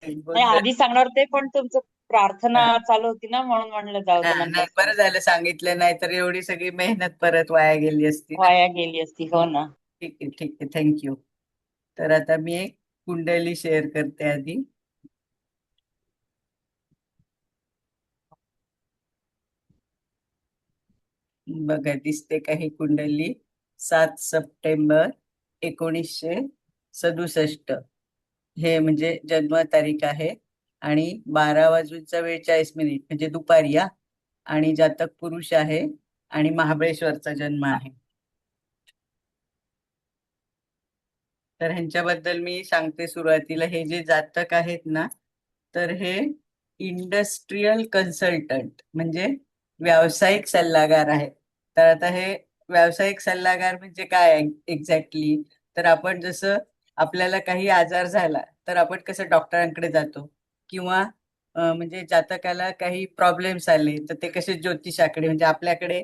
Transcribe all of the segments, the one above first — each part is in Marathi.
नाही, गोंधळ. आधी सांगणार होते पण तुमचं प्रार्थना हा, चालू होती ना, म्हणून म्हणलं जाऊ हा, दे, नंतर नाही बरं सांगते. झालं सांगितलं, नाही तर एवढी सगळी मेहनत परत वाया गेली असती ना. वाया गेली असती, हो ना. ठीक आहे, ठीक आहे, थँक्यू. तर आता मी एक कुंडली शेअर करते आधी. बघा, दिसते का ही कुंडली? 7 सप्टेंबर 1967 हे म्हणजे जन्म तारीख आहे. आणि 12 वाजून 44 मिनिट म्हणजे दुपारी, या. आणि जातक पुरुष आहे. आणि महाबळेश्वरचा जन्म आहे. तर ह्यांच्याबद्दल मी सांगते सुरुवातीला. हे जे जातक आहेत ना, तर हे इंडस्ट्रीयल कन्सल्टंट म्हणजे व्यावसायिक सल्लागार आहे. तर आता हे व्यावसायिक सल्लागार म्हणजे काय एक्झॅक्टली? तर आपण जसं आपल्याला काही आजार झाला तर आपण कसं डॉक्टरांकडे जातो, किंवा म्हणजे जातकाला काही प्रॉब्लेम्स आले तर ते कसे ज्योतिषाकडे म्हणजे आपल्याकडे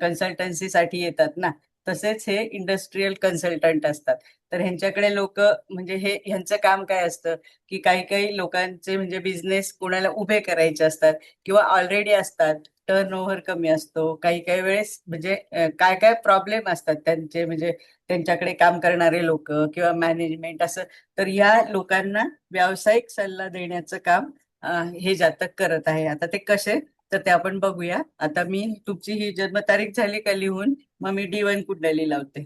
कन्सल्टन्सीसाठी येतात ना, तसेच हे इंडस्ट्रीयल कन्सल्टंट असतात. तर ह्यांच्याकडे लोक म्हणजे हे ह्यांचं काम काय असतं, की काही काही लोकांचे म्हणजे बिझनेस कोणाला उभे करायचे असतात, किंवा ऑलरेडी असतात, टर्नओव्हर कमी असतो, काही काही वेळेस म्हणजे काय काय प्रॉब्लेम असतात त्यांचे, म्हणजे त्यांच्याकडे काम करणारे लोक किंवा मॅनेजमेंट असं. तर या लोकांना व्यावसायिक सल्ला देण्याचं काम हे जातक करत आहे. आता ते कसे, तर ते आपण बघूया. आता मी तुमची ही जन्मतारीख झाली का लिहून? मग मी D1 कुंडली लावते.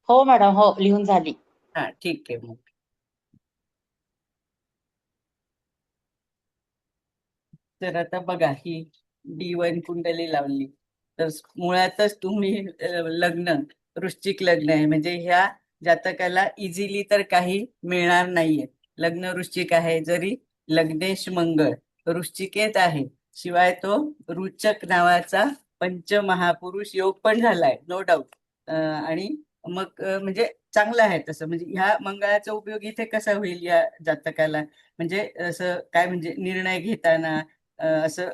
हो मॅडम, हो, लिहून झाली. हा, ठीक आहे मग. तर आता बघा, ही D1 कुंडली लावली. तर मुळातच तुम्ही लग्न वृश्चिक लग्न आहे, म्हणजे ह्या जातकाला इझिली तर काही मिळणार नाहीये. लग्न वृश्चिक आहे, जरी लग्नेश मंगळ वृश्चिकेत आहे, शिवाय तो रुचक नावाचा पंचमहापुरुष योग पण झालाय, नो डाऊट. आणि मग म्हणजे चांगलं आहे तसं. म्हणजे ह्या मंगळाचा उपयोग इथे कसा होईल या जातकाला, म्हणजे असं काय म्हणजे निर्णय घेताना असं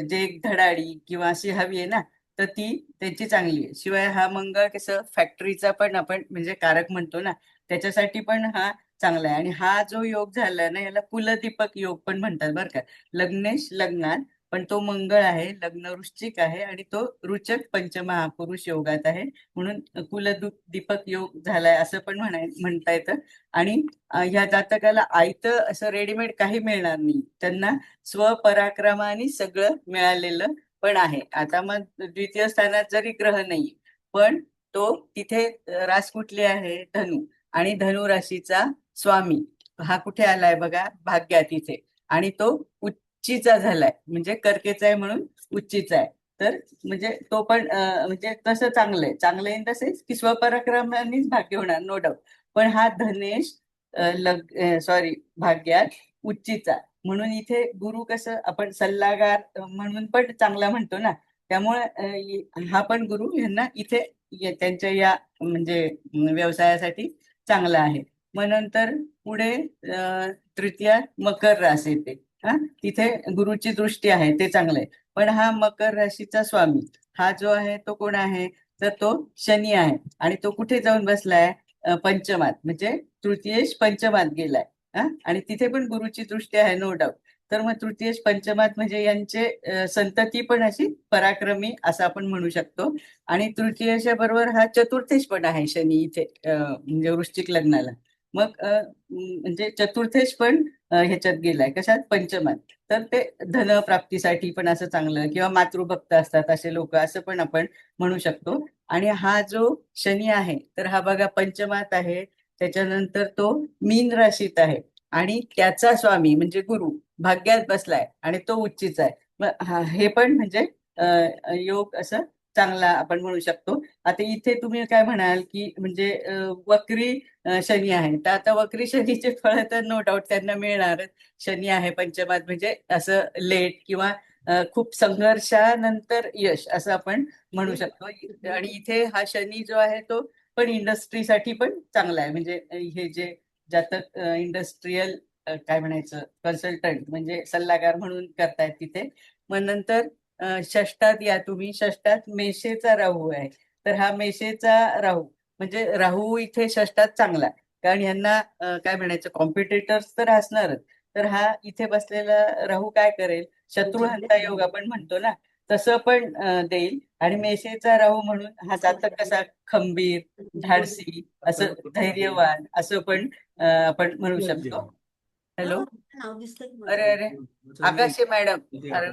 जे एक धडाडी किंवा अशी हवी आहे ना, तर ती त्यांची चांगली आहे. शिवाय हा मंगळ कसं फॅक्टरीचा पण आपण म्हणजे कारक म्हणतो ना, त्याच्यासाठी पण हा चांगला आहे. आणि हा जो योग झाला ना, याला कुलदीपक योग पण म्हणतात बरं का. लग्नेश लग्नात, पण तो मंगळ आहे, लग्न वृश्चिक आहे, आणि तो रुचक पंचमहापुरुष योगात आहे, म्हणून कुलदीपक योग झालाय असं पण म्हणता येतं. आणि ह्या जातकाला आयतं असं रेडीमेड काही मिळणार नाही, त्यांना स्वपराक्रमाने सगळं मिळालेलं पण आहे. आता मग द्वितीय स्थानात जरी ग्रह नाही, पण तो तिथे रास कुठली आहे? धनु. आणि धनु राशीचा स्वामी हा कुठे आलाय बघा? भाग्यात इथे. आणि तो उच्चीचा झालाय, म्हणजे कर्केचा आहे म्हणून उच्चीचा आहे. तर म्हणजे तो पण म्हणजे तसं चांगलंय, चांगलं इन द सेन्स की स्वपराक्रमानेच भाग्य होणार, नो डाऊट. पण हा धनेश लग सॉरी भाग्यात उच्चीचा, म्हणून इथे गुरु कसं आपण सल्लागार म्हणून पण चांगला म्हणतो ना, त्यामुळे हा पण गुरु यांना इथे त्यांच्या या म्हणजे व्यवसायासाठी चांगला आहे. मग नंतर पुढे तृतीया मकर रास येते. हा, तिथे गुरुची दृष्टी आहे, ते चांगलं आहे. पण हा मकर राशीचा स्वामी हा जो आहे तो कोण आहे? तर तो शनी आहे. आणि तो कुठे जाऊन बसलाय? पंचमात, म्हणजे तृतीयेश पंचमात गेलाय. आणि तिथे पण गुरुची दृष्टी आहे, नो डाऊट. तर मग तृतीयेश पंचमात म्हणजे यांचे संतती पण अशी पराक्रमी असं आपण म्हणू शकतो. आणि तृतीयेच्या बरोबर हा चतुर्थेश पण आहे शनी इथे म्हणजे वृश्चिक लग्नाला. मग म्हणजे चतुर्थेश पण ह्याच्यात गेलाय, कशात? पंचमात. तर ते धनप्राप्तीसाठी पण असं चांगलं, किंवा मातृभक्त असतात असे लोक असं पण आपण म्हणू शकतो. आणि हा जो शनी आहे, तर हा बघा पंचमात आहे, त्याच्यानंतर तो मीन राशीत आहे, आणि त्याचा स्वामी म्हणजे गुरु भाग्यात बसलाय, आणि तो उच्चीच आहे. मग हे पण म्हणजे योग असं चांगला आपण म्हणू शकतो. आता इथे तुम्ही काय म्हणाल की म्हणजे वक्री शनी आहे, तर आता वक्री शनीचे फळ तर नो डाऊट त्यांना मिळणारच. शनी आहे पंचमात, म्हणजे असं लेट किंवा खूप संघर्षानंतर यश असं आपण म्हणू शकतो. आणि इथे हा शनी जो आहे तो पण इंडस्ट्रीसाठी पण चांगला आहे. म्हणजे हे जे जातक इंडस्ट्रीयल काय म्हणायचं कन्सल्टंट म्हणजे सल्लागार म्हणून करतायत तिथे. मग नंतर षष्टात या तुम्ही. षष्टात मेषेचा राहू आहे. तर हा मेषेचा राहू म्हणजे राहू इथे षष्टात चांगला, कारण यांना काय म्हणायचं कॉम्पिटिटर्स तर असणारच. तर हा इथे बसलेला राहू काय करेल, शत्रुहंता योग आपण म्हणतो ना, तसं पण देईल. आणि मेषेचा राहू म्हणून हा जातक कसा खंबीर, धाडसी, असं धैर्यवान असं पण आपण म्हणू शकतो. हॅलो, अरे अरे, आकाशे मॅडम, अरे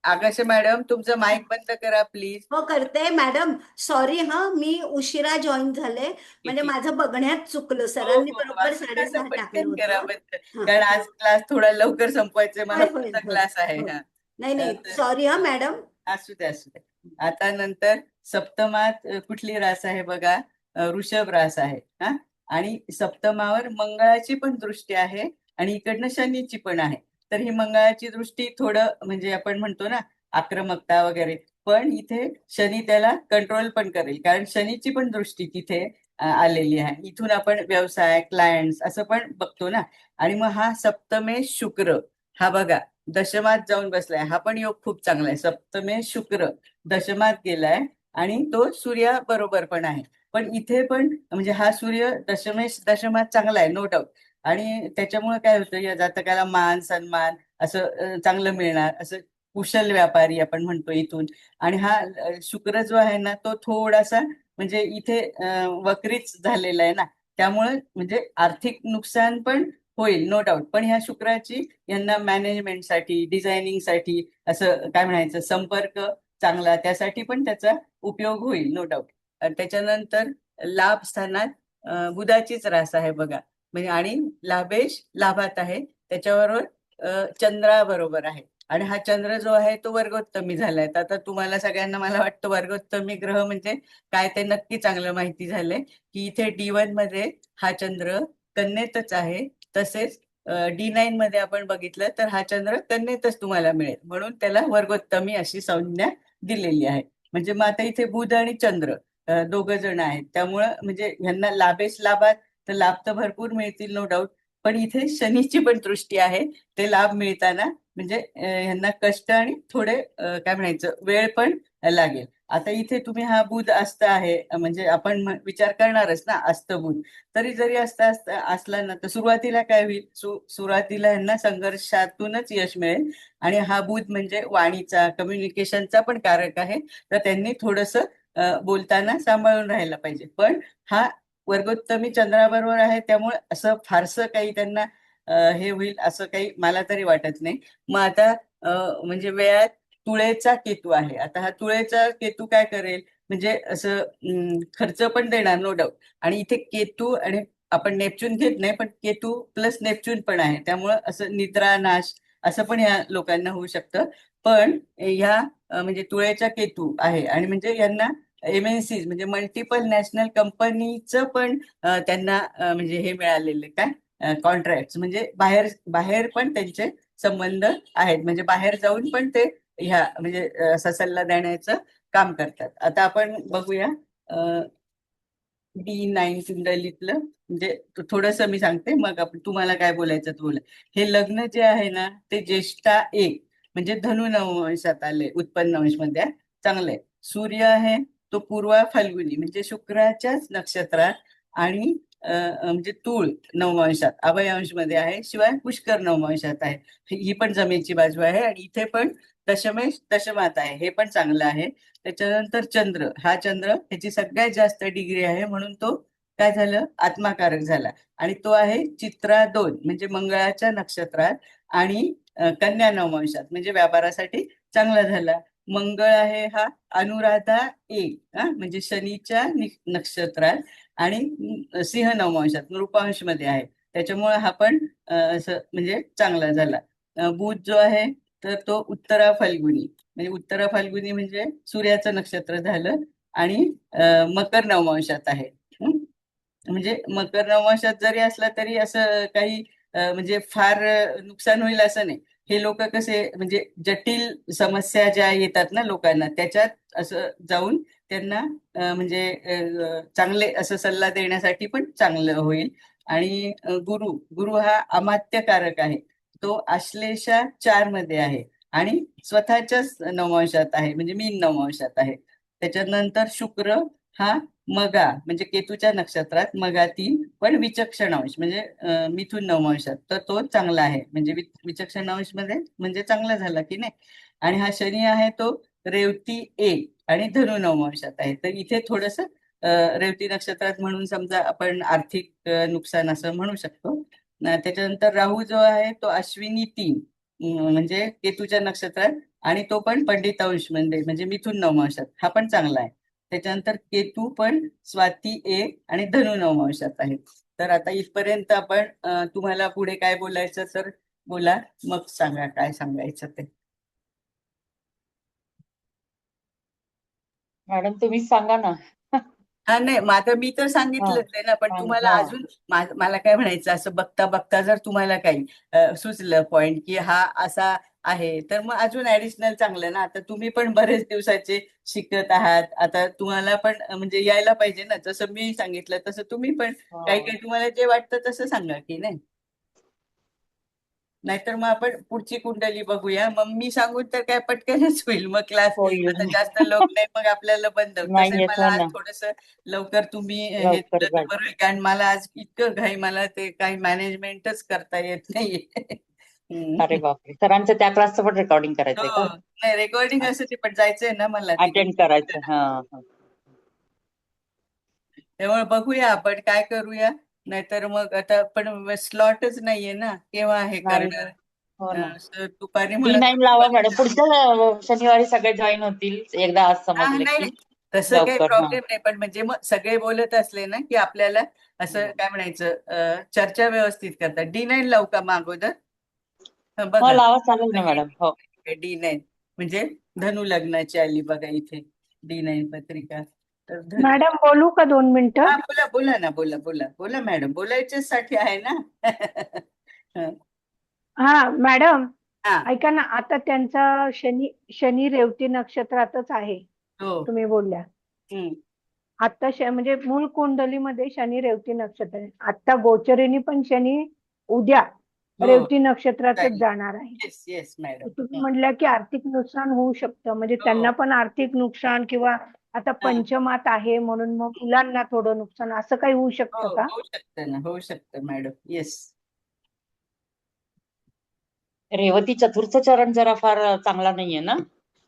आकाशे मॅडम, तुमचं माईक बंद करा प्लीज. हो करते मॅडम. सॉरी हा, मी उशिरा जॉईन झाले, म्हणजे माझं बघण्यात चुकलं. हो सरांनी हो, बरोबर असं कसं 6:30 टाकलं पटकन करा होतं. बंद, हा. कारण आज क्लास थोडा लवकर संपवायचा, मला होय होय पुढचा होय क्लास आहे. होय. हा, नाही नाही, तर सॉरी हा मॅडम. असू दे असू दे. आता नंतर सप्तमात कुठली रास आहे बघा, वृषभ रास आहे. हा, आणि सप्तमावर मंगळाची पण दृष्टी आहे आणि इकडनं शनीची पण आहे. तर ही मंगळाची दृष्टी थोडं म्हणजे आपण म्हणतो ना आक्रमकता वगैरे, पण इथे शनी त्याला कंट्रोल पण करेल, कारण शनीची पण दृष्टी तिथे आलेली आहे. इथून आपण व्यवसाय, क्लायंट्स असं पण बघतो ना. आणि मग हा सप्तमेश शुक्र, हा बघा दशमात जाऊन बसलाय. हा पण योग खूप चांगला आहे. सप्तमेश शुक्र दशमात गेलाय आणि तो सूर्या बरोबर पण आहे. पण इथे पण म्हणजे हा सूर्य दशमेश दशमात चांगला आहे, नो डाऊट. आणि त्याच्यामुळे काय होतं, या जातकाला मान सन्मान असं चांगलं मिळणार, असं कुशल व्यापारी आपण म्हणतो इथून. आणि हा शुक्र जो आहे ना, तो थोडासा म्हणजे इथे वक्रीच झालेला आहे ना, त्यामुळे म्हणजे आर्थिक नुकसान पण होईल, नो डाऊट. पण ह्या शुक्राची यांना मॅनेजमेंटसाठी, डिझायनिंगसाठी, असं काय म्हणायचं, संपर्क चांगला, त्यासाठी पण त्याचा उपयोग होईल, नो डाऊट. त्याच्यानंतर लाभ स्थानात बुधाचीच रास आहे बघा, म्हणजे आणि लाभेश लाभात आहे, त्याच्याबरोबर चंद्राबरोबर आहे. आणि हा चंद्र जो आहे तो वर्गोत्तमी झालाय. तर आता तुम्हाला सगळ्यांना मला वाटतं वर्गोत्तमी ग्रह म्हणजे काय ते नक्की चांगलं माहिती झालंय, की इथे D1 मध्ये हा चंद्र कन्येतच आहे. तसेच D9 मध्ये आपण बघितलं तर हा चंद्र कन्येतच तुम्हाला मिळेल, म्हणून त्याला वर्गोत्तमी अशी संज्ञा दिलेली आहे. म्हणजे मग आता इथे बुध आणि चंद्र दोघ जण आहेत, त्यामुळं म्हणजे ह्यांना लाभेश लाभात तर लाभ तर भरपूर मिळतील, नो डाऊट. पण इथे शनीची पण दृष्टी आहे, ते लाभ मिळताना म्हणजे ह्यांना कष्ट आणि थोडे काय म्हणायचं वेळ पण लागेल. आता इथे तुम्ही हा बुध अस्त आहे, म्हणजे आपण विचार करणारच ना अस्त बुध. तरी जरी असला ना, तर सुरुवातीला काय होईल, सुरुवातीला यांना संघर्षातूनच यश मिळेल. आणि हा बुध म्हणजे वाणीचा, कम्युनिकेशनचा पण कारक आहे. तर त्यांनी थोडस बोलताना सांभाळून राहायला पाहिजे. पण हा वर्गोत्तमी चंद्राबरोबर आहे, त्यामुळे असं फारसं काही त्यांना हे होईल असं काही मला तरी वाटत नाही. मग आता म्हणजे वेळात तुळेचा केतू आहे. आता हा तुळेचा केतू काय करेल, म्हणजे असं खर्च पण देणार, नो डाऊट. आणि इथे केतू आणि आपण नेपच्यून घेत नाही, पण केतू प्लस नेपच्यून पण आहे, त्यामुळं असं निद्रा नाश असं पण ह्या लोकांना होऊ शकतं. पण ह्या म्हणजे तुळेचा केतू आहे आणि म्हणजे यांना MNC म्हणजे मल्टिपल नॅशनल कंपनीचं पण त्यांना म्हणजे हे मिळालेले काय कॉन्ट्रॅक्ट, म्हणजे बाहेर बाहेर पण त्यांचे संबंध आहेत, म्हणजे बाहेर जाऊन पण ते ह्या म्हणजे असा सल्ला देण्याचं काम करतात. आता आपण बघूया D9 कुंडलीतलं, म्हणजे थोडस मी सांगते, मग आपण तुम्हाला काय बोलायचं ते बोला. हे लग्न जे आहे ना, ते ज्येष्ठा 1 म्हणजे धनु नववंशात आले, उत्पन्न अंश मध्ये चांगले. सूर्य आहे तो पूर्वा फाल्गुनी म्हणजे शुक्राच्याच नक्षत्रात, आणि म्हणजे तूळ नववंशात अभयांश मध्ये आहे, शिवाय पुष्कर नववंशात आहे. ही पण जमेची बाजू आहे. आणि इथे पण दशमेश दशमात आहे, हे पण चांगलं आहे. त्याच्यानंतर चंद्र, हा चंद्र ह्याची सगळ्यात जास्त डिग्री आहे, म्हणून तो काय झालं, आत्माकारक झाला. आणि तो आहे चित्रा 2 म्हणजे मंगळाच्या नक्षत्रात, आणि कन्या नववंशात म्हणजे व्यापारासाठी चांगला झाला. मंगळ आहे हा अनुराधा 1 म्हणजे शनीच्या नक्षत्रात, आणि सिंह नववंशात नृपांश मध्ये आहे, त्याच्यामुळे हा पण असं म्हणजे चांगला झाला. बुध जो आहे तर तो उत्तरा फाल्गुनी म्हणजे उत्तरा फाल्गुनी म्हणजे सूर्याचं नक्षत्र झालं, आणि मकर नववंशात आहे. हं? म्हणजे मकर नववंशात जरी असला तरी असं काही म्हणजे फार नुकसान होईल असं नाही. हे लोक कसे म्हणजे जटिल समस्या ज्या येतात ना लोकांना, त्याच्यात असं जाऊन त्यांना म्हणजे चांगले असं सल्ला देण्यासाठी पण चांगलं होईल. आणि गुरु गुरु हा अमात्यकारक आहे, तो आश्लेषा 4 मध्ये आहे आणि स्वतःच्याच नववंशात आहे, म्हणजे मीन नववंशात आहे. त्याच्यानंतर शुक्र हा मगा म्हणजे केतूच्या नक्षत्रात मगा 3 पण विचक्षण अंश म्हणजे मिथुन नवमांशात, तर तो चांगला आहे. म्हणजे विचक्षण अंश मध्ये म्हणजे चांगला झाला की नाही. आणि हा शनी आहे तो रेवती 1 आणि धनु नवमांशात आहे. तर इथे थोडस रेवती नक्षत्रात म्हणून समजा आपण आर्थिक नुकसान असं म्हणू शकतो. त्याच्यानंतर राहू जो आहे तो अश्विनी 3 म्हणजे केतूच्या नक्षत्रात आणि तो पण पंडित अंश म्हणजे मिथुन नवमांशात, हा पण चांगला आहे. त्याच्यानंतर केतू पण स्वाती 1 आणि धनु नवमांशात आहे. तर आता इथपर्यंत आपण तुम्हाला पुढे काय बोलायचं तर बोला, मग सांगा काय सांगायचं ते. मॅडम तुम्हीच सांगा ना. हा नाही माझं मी तर हा सांगितलंच आहे ना, पण तुम्हाला हा अजून मला काय म्हणायचं असं बघता बघता जर तुम्हाला काही सुचलं पॉइंट की हा असा आहे तर मग अजून ऍडिशनल चांगलं ना. आता तुम्ही पण बरेच दिवसाचे शिकत आहात, आता तुम्हाला पण म्हणजे यायला पाहिजे ना. जसं मी सांगितलं तसं तुम्ही पण काही हा. काही तुम्हाला जे वाटतं तसं सांगा की नाही. नाहीतर मग आपण पुढची कुंडली बघूया. मग मी सांगून तर काय पटकनच होईल मग क्लास. होईल. आता जास्त लोक नाही मग आपल्याला बंद. नाही तसंही येत मला हो आज ना. थोडस लवकर तुम्ही हे लवकर दिलं तर जायचं. बरं होईल. कारण मला आज इतकं घाई, मला ते काही मॅनेजमेंटच करता येत नाहीये. अरे हम्म. बापरे, सरांचं त्या क्लासचं पण रेकॉर्डिंग हो करायचंय का? नाही रेकॉर्डिंग असं ते पण जायचंय ना मला तिकडे. अटेंड करायचं. हा हा. त्यामुळे बघूया आपण काय करूया. नाहीतर मग आता पण स्लॉटच नाहीये ना, केव्हा हे नाही. करणार. हो ना. असं दुपारी म्हणत D9 लावा मॅडम, पुढच्या शनिवारी सगळे जॉईन होतील एकदा आज हा समजले नाही की. नाही. तसं काही लवकर. हा प्रॉब्लेम नाही, पण म्हणजे मग सगळे बोलत असले ना की आपल्याला असं काय म्हणायचं चर्चा व्यवस्थित करतात. D9 लावू का मग अगोदर? हो बघा लावा, चालेल ना मॅडम. हो. D9 म्हणजे धनु लग्नाची आली बघा इथे D9 पत्रिका. तर धनु. मॅडम बोलू का 2 मिनिटं? हा बोला बोला ना, बोला बोला बोला मॅडम, बोलायच्याच साठी आहे ना. हा हा मॅडम, हा, ऐका ना, आता त्यांचा शनी शनी रेवती नक्षत्रातच आहे, हो. तुम्ही बोलल्या. हम्म. आता म्हणजे मूळ कुंडलीमध्ये शनी रेवती नक्षत्र आहे. आता गोचरीने पण शनी उद्या हो रेवती नक्षत्रातच चालेल. जाणार आहे. Yes yes madam. तर तुम्ही म्हटल्या की आर्थिक नुकसान होऊ शकतं, म्हणजे हो त्यांना पण आर्थिक नुकसान किंवा आता हा पंचमात आहे म्हणून मग मुलांना थोडं नुकसान असं काही होऊ हो शकतं का? होऊ शकतं ना, होऊ शकतं मॅडम. येस. रेवती चतुर्थ चरण जरा फार चांगला नाहीये ना.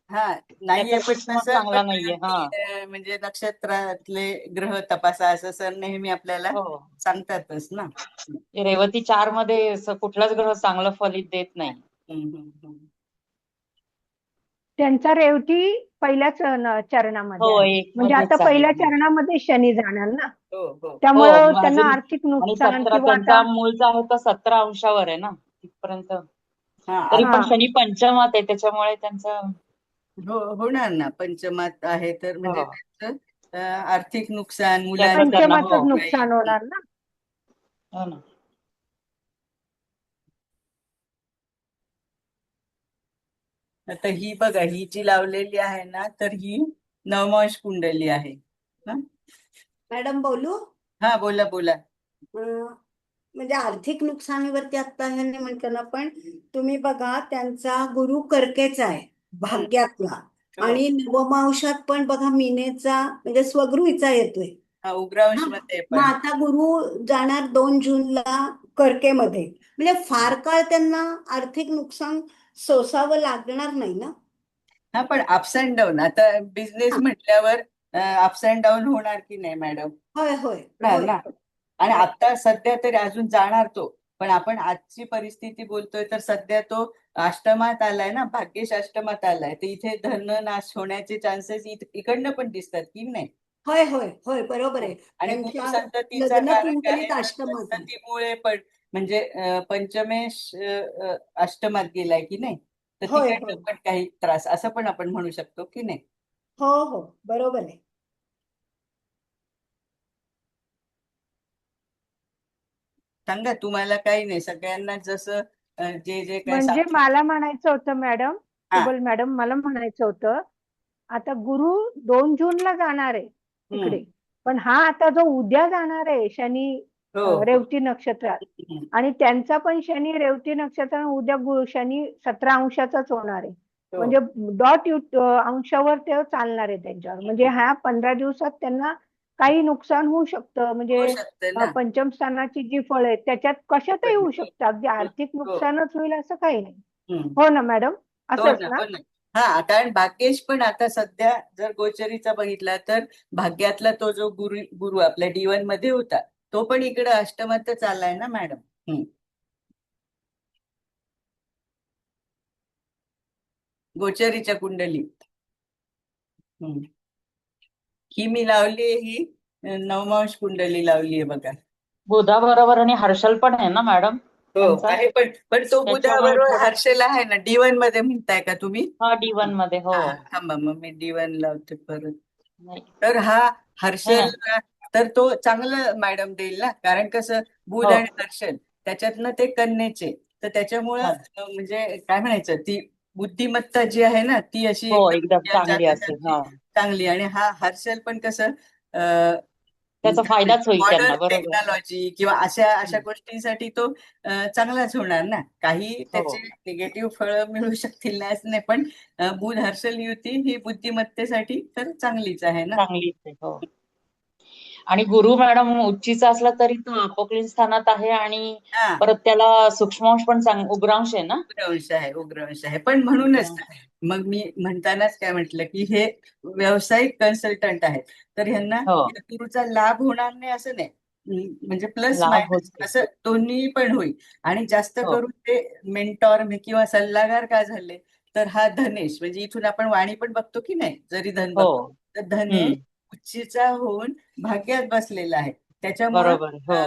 हा नाहीये, त्याचा पण पुष्पा तसं चांगला पण नाहीये. हा. म्हणजे नक्षत्रातले ग्रह तपासा असं सर नेहमी आपल्याला हो. सांगतातच ना. रेवती 4 मध्ये असं कुठलाच ग्रह चांगलं फलित देत नाही. हम्म. त्यांचा रेवती पहिल्याच हो, चरणामध्ये आहे. एक म्हणजे आता मध्येच आहे. पहिल्या हो चरणामध्ये शनी जाणार ना, हो हो हो, त्यामुळं मग त्यांना अजून. आर्थिक आणि नुकसान 17 किंवा त्यांचा आता मूळचा आहे तो 17 अंशावर आहे ना तिथपर्यंत. हा तरी पण हा शनी पंचमात आहे त्याच्यामुळे त्यांचं. हो होणार ना. पंचमात आहे तर म्हणजे हो त्यांचं आर्थिक नुकसान, त्याचा त्यांना. मुलांचं हो पंचमातच काही. नुकसान होणार ना. हो ना. आता ही बघा, ही जी लावलेली आहे ना, तर ही नवमांश कुंडली आहे. हा मॅडम बोलू? हा, बोला बोला. अं, म्हणजे आर्थिक नुकसानीवरती आता ह्यांनी म्हटलं ना, पण तुम्ही बघा त्यांचा गुरु कर्केचा आहे हम्म. भाग्यातला, हो आणि नवमांशात पण बघा मीनेचा म्हणजे स्वगृहीचा येतोय. हा उग्रांश हा, मध्ये मग पण. आता गुरु जाणार 2 जूनला कर्केमध्ये, म्हणजे फार काळ त्यांना आर्थिक नुकसान सोसावं लागणार नाही ना. हा पण अप्स अँड डाऊन, आता बिझनेस हा, म्हटल्यावर अप्स अँड डाऊन होणार की नाही मॅडम? होय होय होणार होय ना. आणि होय. आता सध्या तरी अजून जाणार तो. पण आपण आजची परिस्थिती बोलतोय तर सध्या तो अष्टमात आलाय ना, भाग्येश अष्टमात आलाय. तर इथे धन नाश होण्याचे चान्सेस इकडनं पण दिसतात की नाही. होय होय होय बरोबर हो. आहे. आणि गुरु त्यांच्या संततीचा लग्न कारक आहे, कुंडलीत तर अष्टमात आहे. संततीमुळे पण म्हणजे पंचमेश अष्टमात गेलाय की नाही. तर होय तिकडनं होय पण काही त्रास असं पण आपण म्हणू शकतो की नाही. हो हो बरोबर आहे. सांगा, तुम्हाला काही नाही, सगळ्यांना जसं जे जे काय म्हणजे सांग. मला म्हणायचं होतं मॅडम, हा. सुबल मॅडम, मला म्हणायचं होतं, आता गुरु 2 जूनला जाणार आहे हम्म. तिकडे, पण हा आता जो उद्या जाणार आहे शनी हो हो. रेवती नक्षत्रात, हम्म. आणि त्यांचा पण शनी रेवती नक्षत्रात उद्या शनी 17 अंशाचाच होणार आहे. हो म्हणजे अंशावर ते चालणार आहे त्यांच्यावर, म्हणजे ह्या 15 दिवसात त्यांना काही नुकसान होऊ शकतं होऊ म्हणजे शकतं ना. पंचम स्थानाची जी फळं आहेत त्याच्यात कशातही होऊ शकतं, अगदी हो आर्थिक हो. नुकसानच होईल असं काही नाही. हम्म. हो ना मॅडम, हो असंच ना, ना? हो ना. हा, कारण भाग्येश पण आता सध्या जर गोचरीचा बघितला तर भाग्यातला तो जो गुरु गुरु आपल्या D1 मध्ये होता, तो पण इकडे अष्टमात चाललाय ना मॅडम. हम्म. गोचरीच्या कुंडलीत. हम्म. ही मी लावली ही नवमांश कुंडली लावली आहे बघा. बुधा बरोबर आणि हर्षल पण आहे ना मॅडम हो त्यांचा, आहे, पण तो त्याच्यामुळे बुधाबरोबर थोडं. हर्षल आहे ना, D1 मध्ये म्हणताय का तुम्ही? हा D1 मध्ये, हो. हा, थांबा मग मी D1 लावते परत. नाही तर हा नाही हर्षल, नाही. तर तो चांगलं मॅडम देईल ना, कारण कसं बुध हो आणि हर्षल त्याच्यातनं ते कन्येचे, तर त्याच्यामुळं हो म्हणजे काय म्हणायचं, ती बुद्धिमत्ता जी आहे ना ती अशी हो, एकदम एकदम या चांगली असेल. जातकाची हा, चांगली. आणि हा हर्षल पण कसं त्याचा फायदाच होईल त्यांना, मॉडर्न बरोबर. टेक्नॉलॉजी किंवा अशा अशा हम्म. गोष्टींसाठी तो चांगलाच होणार ना. काही हो, त्याचे निगेटिव्ह फळं मिळू शकतील ना असं नाही, पण बुध हर्षल युती ही बुद्धिमत्तेसाठी तर चांगलीच आहे ना. चांगलीच आहे. हो. आणि गुरु मॅडम उच्चीचा असला तरी तो अपोक्लिन स्थानात आहे, आणि हा, परत त्याला सूक्ष्मांश पण उग्रांश आहे ना. उग्रवंश आहे, उग्रवंश आहे. पण म्हणूनच उग्रांश. मग मी म्हणतानाच काय म्हटलं की हे व्यावसायिक कन्सल्टंट आहेत, तर ह्यांना हो, या गुरुचा लाभ होणार नाही असं नाही. म्हणजे प्लस लाभ मायनस होते. असं दोन्ही पण होईल. आणि जास्त हो. करून ते मेंटॉर किंवा सल्लागार का झाले, तर हा धनेश म्हणजे इथून आपण वाणी पण बघतो की नाही, जरी धन हो. बघतो तर धनेश हम्म. उच्चीचा होऊन भाग्यात बसलेला आहे. त्याच्यामुळं बरोबर. हो.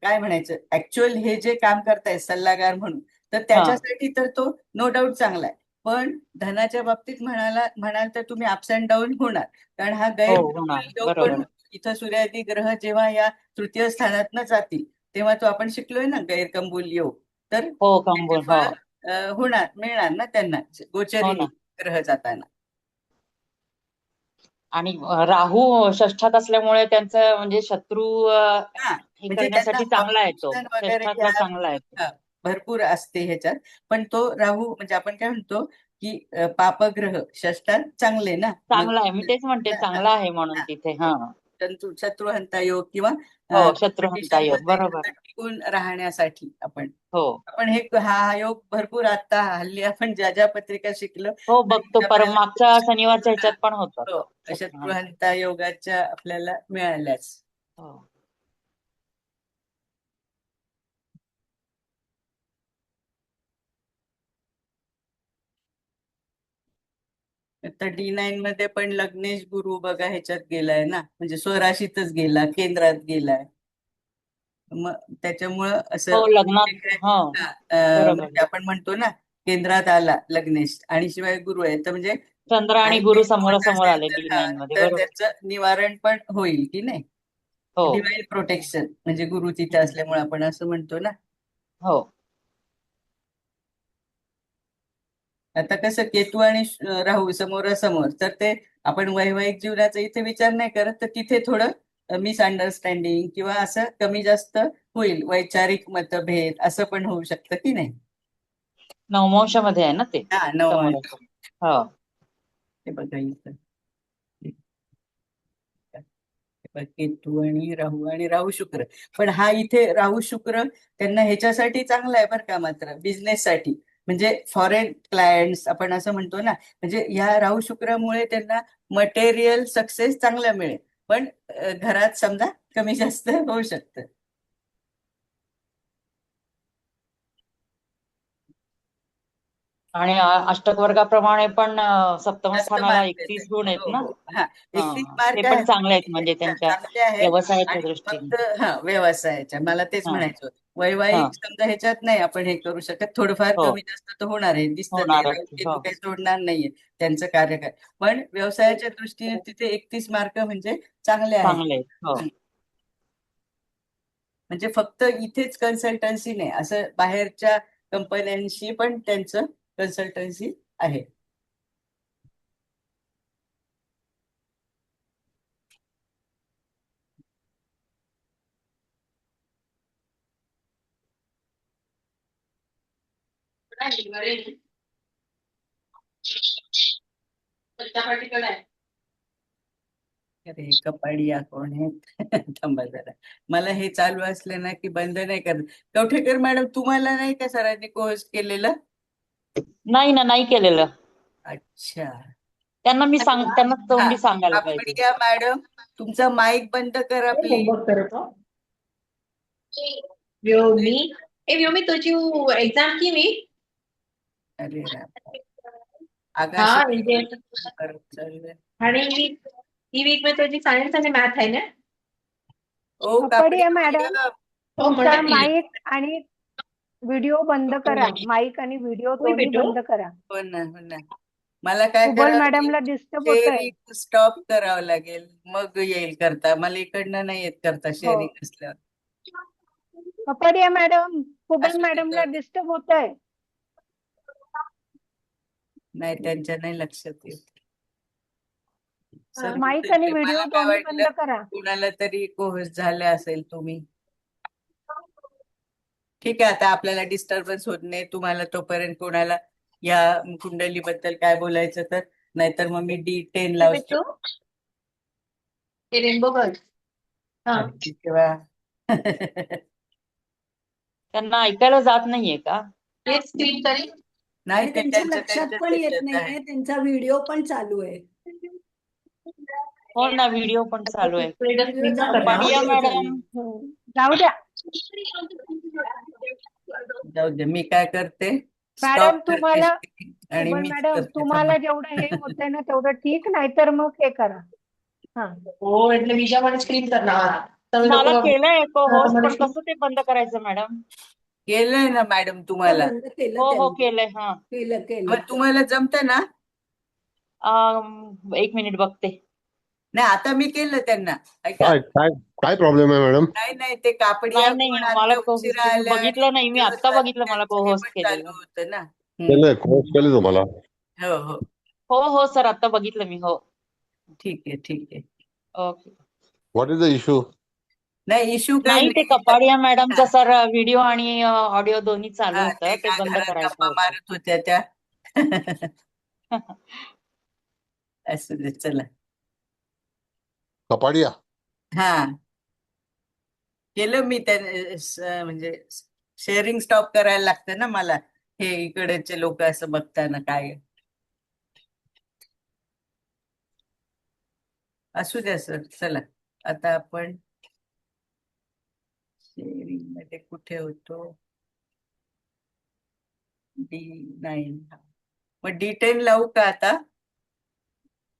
काय म्हणायचं, ऍक्च्युअल हे जे काम करतायत सल्लागार म्हणून, तर हा. त्याच्यासाठी तर तो नो डाऊट चांगला आहे. पण धनाच्या बाबतीत म्हणाल तर तुम्ही अप्स अँड डाऊन होणार, कारण हा हो, होणार. गैरकंबूल योग पण बरोबर. होतो. इथं सूर्यादी ग्रह जेव्हा या तृतीय स्थानातनं जातील, तेव्हा तो आपण शिकलोय ना गैरकंबूल योग, तर हो, त्याचे कंबोज. हो. फळ मिळणार ना त्यांना हो गोचरीने ना. ग्रह जाताना. आणि राहू षष्ठात असल्यामुळे त्यांचं म्हणजे शत्रू हा, हे म्हणजे त्यांना करण्यासाठी चांगला आहे तो. ऑब्झर्वेशन वगैरे षष्ठातला ह्या चांगला आहे तो. हा, भरपूर असते ह्याच्यात. पण तो राहू म्हणजे आपण काय म्हणतो की पापग्रह षष्ठात चांगले ना, मग चांगला आहे, मी तेच म्हणते, चांगला आहे म्हणून तिथे. हा. शत्रुहंता योग किंवा हो, शत्रुहंता कंडिशन योग, मध्ये बरोबर. टिकून राहण्यासाठी आपण हो आपण हे हा योग भरपूर आता हल्ली आपण ज्या ज्या पत्रिका शिकलो हो, बघतो. त्यात पर आपल्याला मागच्या शनिवारच्या ह्याच्यात पण होतं हो, शत्रुघ्न. शत्रुहंता योगाच्या आपल्याला मिळाल्याच. हो. आता D9 मध्ये पण लग्नेश गुरु बघा ह्याच्यात गेलाय ना, म्हणजे स्वराशीतच गेला, केंद्रात गेलाय. मग त्याच्यामुळं असं हो, लग्नात. जे काय, हो, बरोबर. म्हणजे आपण म्हणतो ना केंद्रात आला लग्नेश आणि शिवाय गुरु आहे, तर म्हणजे चंद्र आणि काही गुरु काही दोष समोरासमोर असेल आले तर D9 मध्ये, तर बरोबर. त्याचं निवारण पण होईल की नाही. हो. डिवाइन प्रोटेक्शन म्हणजे गुरु तिथे हम्म. असल्यामुळे आपण असं म्हणतो ना. हो. आता कसं केतू आणि राहू समोरासमोर, तर ते आपण वैवाहिक जीवनाचा इथे विचार नाही करत, तर तिथे थोडं मिसअंडरस्टँडिंग किंवा असं कमी जास्त होईल, वैचारिक मतभेद असं पण होऊ शकतं की नाही. नवमांशामध्ये आहे ना ते, हा, नऊ समोरासमोर. हो. हे बघा इथं केतू आणि राहू शुक्र. पण हा इथे राहू शुक्र त्यांना ह्याच्यासाठी चांगला आहे बरं का, मात्र बिझनेससाठी, म्हणजे फॉरेन क्लायंट्स आपण असं म्हणतो ना, म्हणजे ह्या राहू शुक्रामुळे त्यांना मटेरियल सक्सेस चांगला मिळेल. पण घरात समजा कमी जास्त होऊ शकतं. आणि अष्टक वर्गाप्रमाणे पण सप्तम जास्त स्थानाला मार्क देते. 31 गुण आहेत हो ना. हो, हा, हा, 31 ते मार्क पण आहेत, चांगले आहेत म्हणजे त्यांच्या चांगले आहेत. व्यवसायाच्या आणि दृष्टीने. फक्त हा व्यवसायाच्या, मला तेच हा. म्हणायचं होतं. हा. वैवाहिक समजा ह्याच्यात नाही आपण हे करू शकत, थोडंफार हो, कमी जास्त तर होणार आहे, दिसतं ते होणारच. राहू हो, केतू काही सोडणार नाहीये त्यांचं कार्य काय. पण व्यवसायाच्या दृष्टीने तिथे 31 मार्क म्हणजे चांगले आहेत. चांगले आहेत. हो. म्हणजे फक्त इथेच कन्सल्टन्सी नाही, असं बाहेरच्या कंपन्यांशी पण त्यांचं कन्सल्टन्सी आहे. अरे कपाडिया कोण आहे? थांबा जरा. मला हे चालू असलं ना की बंद नाही करत. कवठेकर मॅडम, तुम्हाला नाही का सरांनी कोर्स केलेला? नाही ना, नाही केलेलं. अच्छा. त्यांना हा, तोंडी सांगायला पाहिजे. कपाडिया मॅडम, तुमचा माईक बंद करा प्लीज. होमवर्क करत हो व्योमी. व्योमी तुझी एक्झाम की मी अरे राम. हा आकाश म्हणजे करत चाललंय. आणि ही वीक में तुझी सायन्स आणि मॅथ आहे ना? ओ कपाडिया कापडिया मॅडम, मॅडम. हो तुमचा म्हणत ती. माईक आणि व्हिडिओ बंद करा. माईक आणि व्हिडिओ होय दोन्ही बेटो. बंद करा. हो ना, हो ना. मला काय सुबल करावं लागेल? मॅडमला डिस्टर्ब होत आहे. शेअरिंग स्टॉप करावं लागेल, मग येईल करता. मला इकडनं नाही येत करता हो, शेअरिंग असल्यावर. कपाडिया मॅडम, सुबल असू दे, मॅडमला जाऊ दे. डिस्टर्ब होत आहे. नाही, त्यांच्या नाही लक्षात येत. सर माईक कुठे आणि गेले? व्हिडिओ मला काय दोन्ही बंद वाटलं करा. कुणाला तरी कोर्स झाले असेल तुम्ही. ठीक आहे, आता आपल्याला डिस्टर्बन्स होत नाही. तुम्हाला तोपर्यंत कोणाला या कुंडलीबद्दल काय बोलायचं तर, नाहीतर मग मी D10 लावते. बेटो ते रेनबो गर्ल. हा अगदी तेव्हा त्यांना ऐकायला जात नाहीये का? तेच स्क्रीन तरी नाही, आणि ते त्यांच्या त्यांच्या लक्षात त्यांच्याच पण येत ह्याच्यात आहे. नाहीये, त्यांचा व्हिडिओ पण चालू आहे. हो ना, व्हिडिओ पण चालू आहे. व्हिडिओ स्क्रीन चालू आहे, कपाडिया व्हिडिओ चालू मॅडम, आहे. जाऊ द्या. जाऊ दे, मी काय करते, मॅडम स्टॉप करते तुम्हाला, sharing आणि सुबल मीच मॅडम, करते. थांबा. तुम्हाला जेवढं हे होतंय ना तेवढं ठीक, नाहीतर मग हे करा. हा, हो એટલે બીજા મને સ્ક્રીન કરનાર તમે मला લોકો केलंय को होस्ट, મને पण कसं ते बंद करायचं मॅडम? केलंय ना मॅडम आता तुम्हाला. बंद केलं हो त्यांनी. केलंय. हा, केलं मग केलं. तुम्हाला जमतं ना? एक मिनिट बघते. नाही, आता मी केलं त्यांना. ऐका. काय काय काय प्रॉब्लेम आहे मॅडम? नाही नाही, ते कापडिया नाही कोण मला आता उशिरा मी आल्या आणि बघितलं नाही. मी दिवस आत्ता झाले बघितलं मला त्यांचं को हे होस्ट पण केलेलं. चालू होतं ना. केलंय कोर्स केले तुम्हाला? हो हो, हो हो सर, आता बघितलं मी. हो, ठीक आहे ठीक आहे. Okay. What is the issue? नाही, इश्यू काही नाही, ते नाही. कपाडिया हा, मॅडमचं सर व्हिडिओ आणि ऑडिओ दोन्ही चालू हा, होतं. ते ते काय बंद घरात करायचं गप्पा होतं. मारत होत्या त्या. असू दे, चला. कपाडिया. हा, केलं मी त्या म्हणजे शेअरिंग स्टॉप करायला लागतं ना मला. हे इकडचे लोक असं बघताना काय. असू द्या सर, चला. आता आपण शेअरिंग मध्ये कुठे होतो? D9. मग D10 लावू का आता?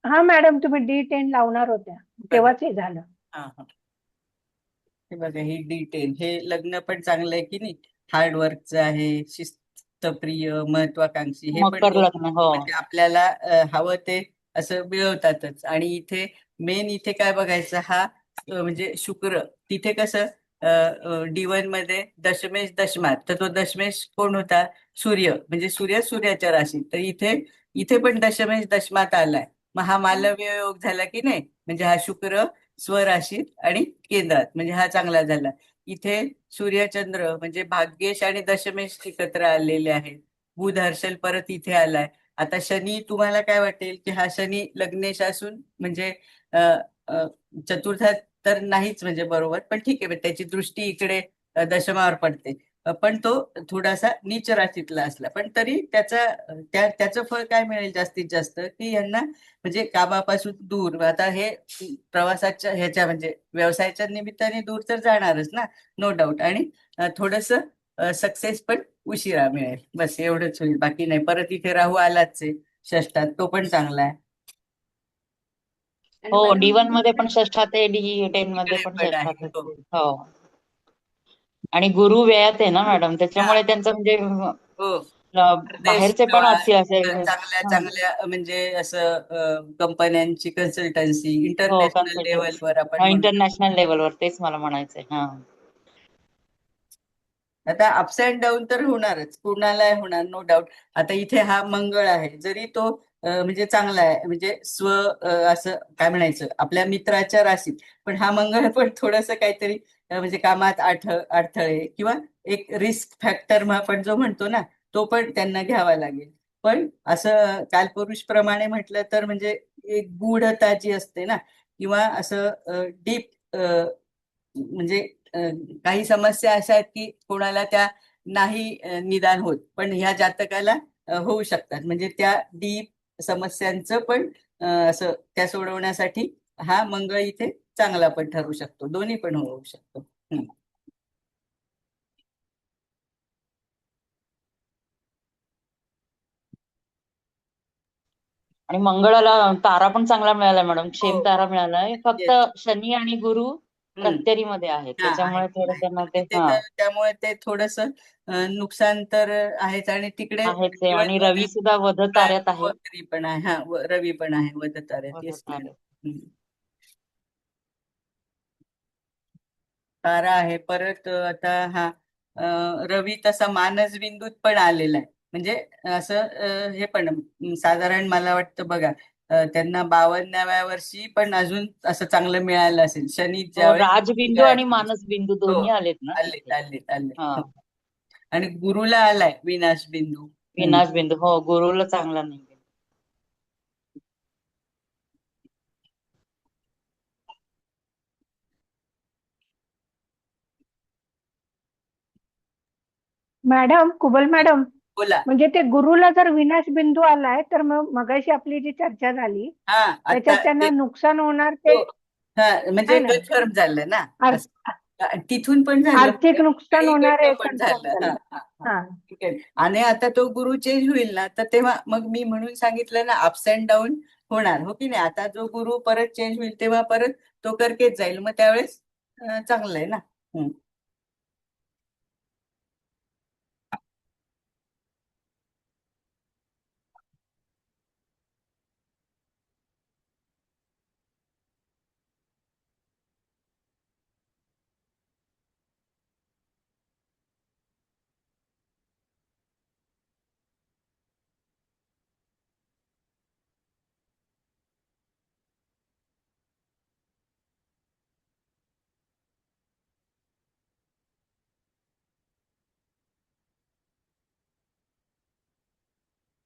हा मॅडम, तुम्ही D10 लावणार होत्या तेव्हाच हे झालं. हा हा, हे बघा, ही D10. हे लग्न पण चांगलं आहे की नाही? हार्डवर्कचं आहे, शिस्तप्रिय, महत्वाकांक्षी. हे पण मकर लोक लग्न. हो, म्हणजे आपल्याला हवं ते असं मिळवतातच. आणि इथे मेन इथे काय बघायचं, हा म्हणजे शुक्र. तिथे कसं D1 मध्ये दशमेश दशमात, तर तो दशमेश कोण होता? सूर्य. म्हणजे सूर्याच्या राशीत. तर इथे इथे पण दशमेश दशमात आलाय. मग हा मालव्य योग झाला की नाही? म्हणजे हा शुक्र स्वराशीत आणि केंद्रात, म्हणजे हा चांगला झाला. इथे सूर्यचंद्र म्हणजे भाग्येश आणि दशमेश एकत्र आलेले आहेत. बुध हर्षल परत इथे आलाय. आता शनी, तुम्हाला काय वाटेल की हा शनी लग्नेश असून म्हणजे अ, अ, चतुर्थात तर नाहीच म्हणजे बरोबर, पण ठीक आहे, त्याची दृष्टी इकडे दशमावर पडते. पण तो थोडासा नीच राशीतला असला, पण तरी त्याचं फळ काय मिळेल जास्तीत जास्त, की यांना म्हणजे कामापासून दूर. आता हे प्रवासाच्या ह्याच्या म्हणजे व्यवसायाच्या निमित्ताने दूर तर जाणारच ना, नो डाऊट. आणि थोडस सक्सेस पण उशिरा मिळेल, बस एवढंच होईल. बाकी नाही. परत इथे राहू आलाच आहे षष्ठात, तो पण चांगला आहे. आणि हो. मॅडम D1 मध्ये पण षष्ठात आहे, D10 मध्ये इकडे पण पण षष्ठात आहे. आहे. हो हो, आणि गुरु व्ययात आहे ना मॅडम, हा, त्याच्यामुळे त्यांचं म्हणजे हो. परदेश बाहेरचे पण प्रवास, असतील असे. चांगल्या हं. चांगल्या म्हणजे असं कंपन्यांची कन्सल्टन्सी हो, इंटरनॅशनल कन्सल्टन्सी. लेवलवर आपण म्हणतो. इंटरनॅशनल लेवलवर, तेच मला म्हणायचंय. हा, आता अप्स अँड डाऊन तर होणारच, कुणाला होणार, नो डाऊट. आता इथे हा मंगळ आहे, जरी तो म्हणजे चांगला आहे, म्हणजे असं काय म्हणायचं, आपल्या मित्राच्या राशीत. पण हा मंगळ पण थोडस काहीतरी म्हणजे कामात अडथळे किंवा एक रिस्क फॅक्टर आपण जो म्हणतो ना, तो पण त्यांना घ्यावा लागेल. पण असं कालपुरुष प्रमाणे म्हटलं तर म्हणजे एक गूढता जी असते ना, किंवा असं डीप म्हणजे अ, काही समस्या अशा आहेत की कोणाला त्या नाही निदान होत, पण ह्या जातकाला होऊ शकतात. म्हणजे त्या डीप समस्यांचं पण असं त्या सोडवण्यासाठी हा मंगळ इथे चांगला पण ठरू शकतो, दोन्ही पण होऊ शकतो. हम्म. आणि मंगळाला तारा पण चांगला मिळाला मॅडम, हो क्षेम तारा मिळालाय. फक्त येस. शनी आणि गुरु हम्म. प्रत्यरीमध्ये आहेत, हा आहे त्याच्यामुळे थोडं आहे. त्यांना तर ते तिथे तर त्यामुळे ते थोडस नुकसान तर आहेच, आणि तिकडे आहेच आहे. जीवन आणि मध्ये रवी सुद्धा वध ताऱ्यात आहे. वक्री पण आहे. हा रवी पण आहे वदताऱ्यात. वध येस मॅडम. तारे. तारा आहे परत. आता हा रवी तसा मानस बिंदूत पण आलेला आहे. म्हणजे असं हे पण साधारण मला वाटतं बघा, त्यांना 52व्या वर्षी पण अजून असं चांगलं मिळालं असेल. शनी हो, ज्यावेळेस राजबिंदू आणि मानसबिंदू हो दोन्ही आलेत ना आलेत तिथे. आलेत आलेत. हा, हो. आणि गुरुला आलाय विनाश बिंदू. विनाश बिंदू. हो, गुरुला चांगला नाही. मॅडम, कुबल मॅडम, बोला. म्हणजे ते गुरुला जर विनाश बिंदू आलाय तर मग मगाशी आपली जी चर्चा झाली हा त्याच्यात आता त्यांना ते नुकसान होणार ते हो, हा म्हणजे आहे ना, कन्फर्म झालं ना. आर- असं तिथून पण झालं आर्थिक नुकसान आणि होणार इकडनं आहे पण कन्फर्म झालं. हा झालं. हा हा हा. ठीक आहे. आणि आता तो गुरु चेंज होईल ना, तर तेव्हा मग मी म्हणून सांगितलं ना, अप्स अँड डाऊन होणार, हो की नाही. आता जो गुरु परत चेंज होईल तेव्हा परत तो करकेच जाईल, मग त्यावेळेस चांगलं आहे ना. हम्म.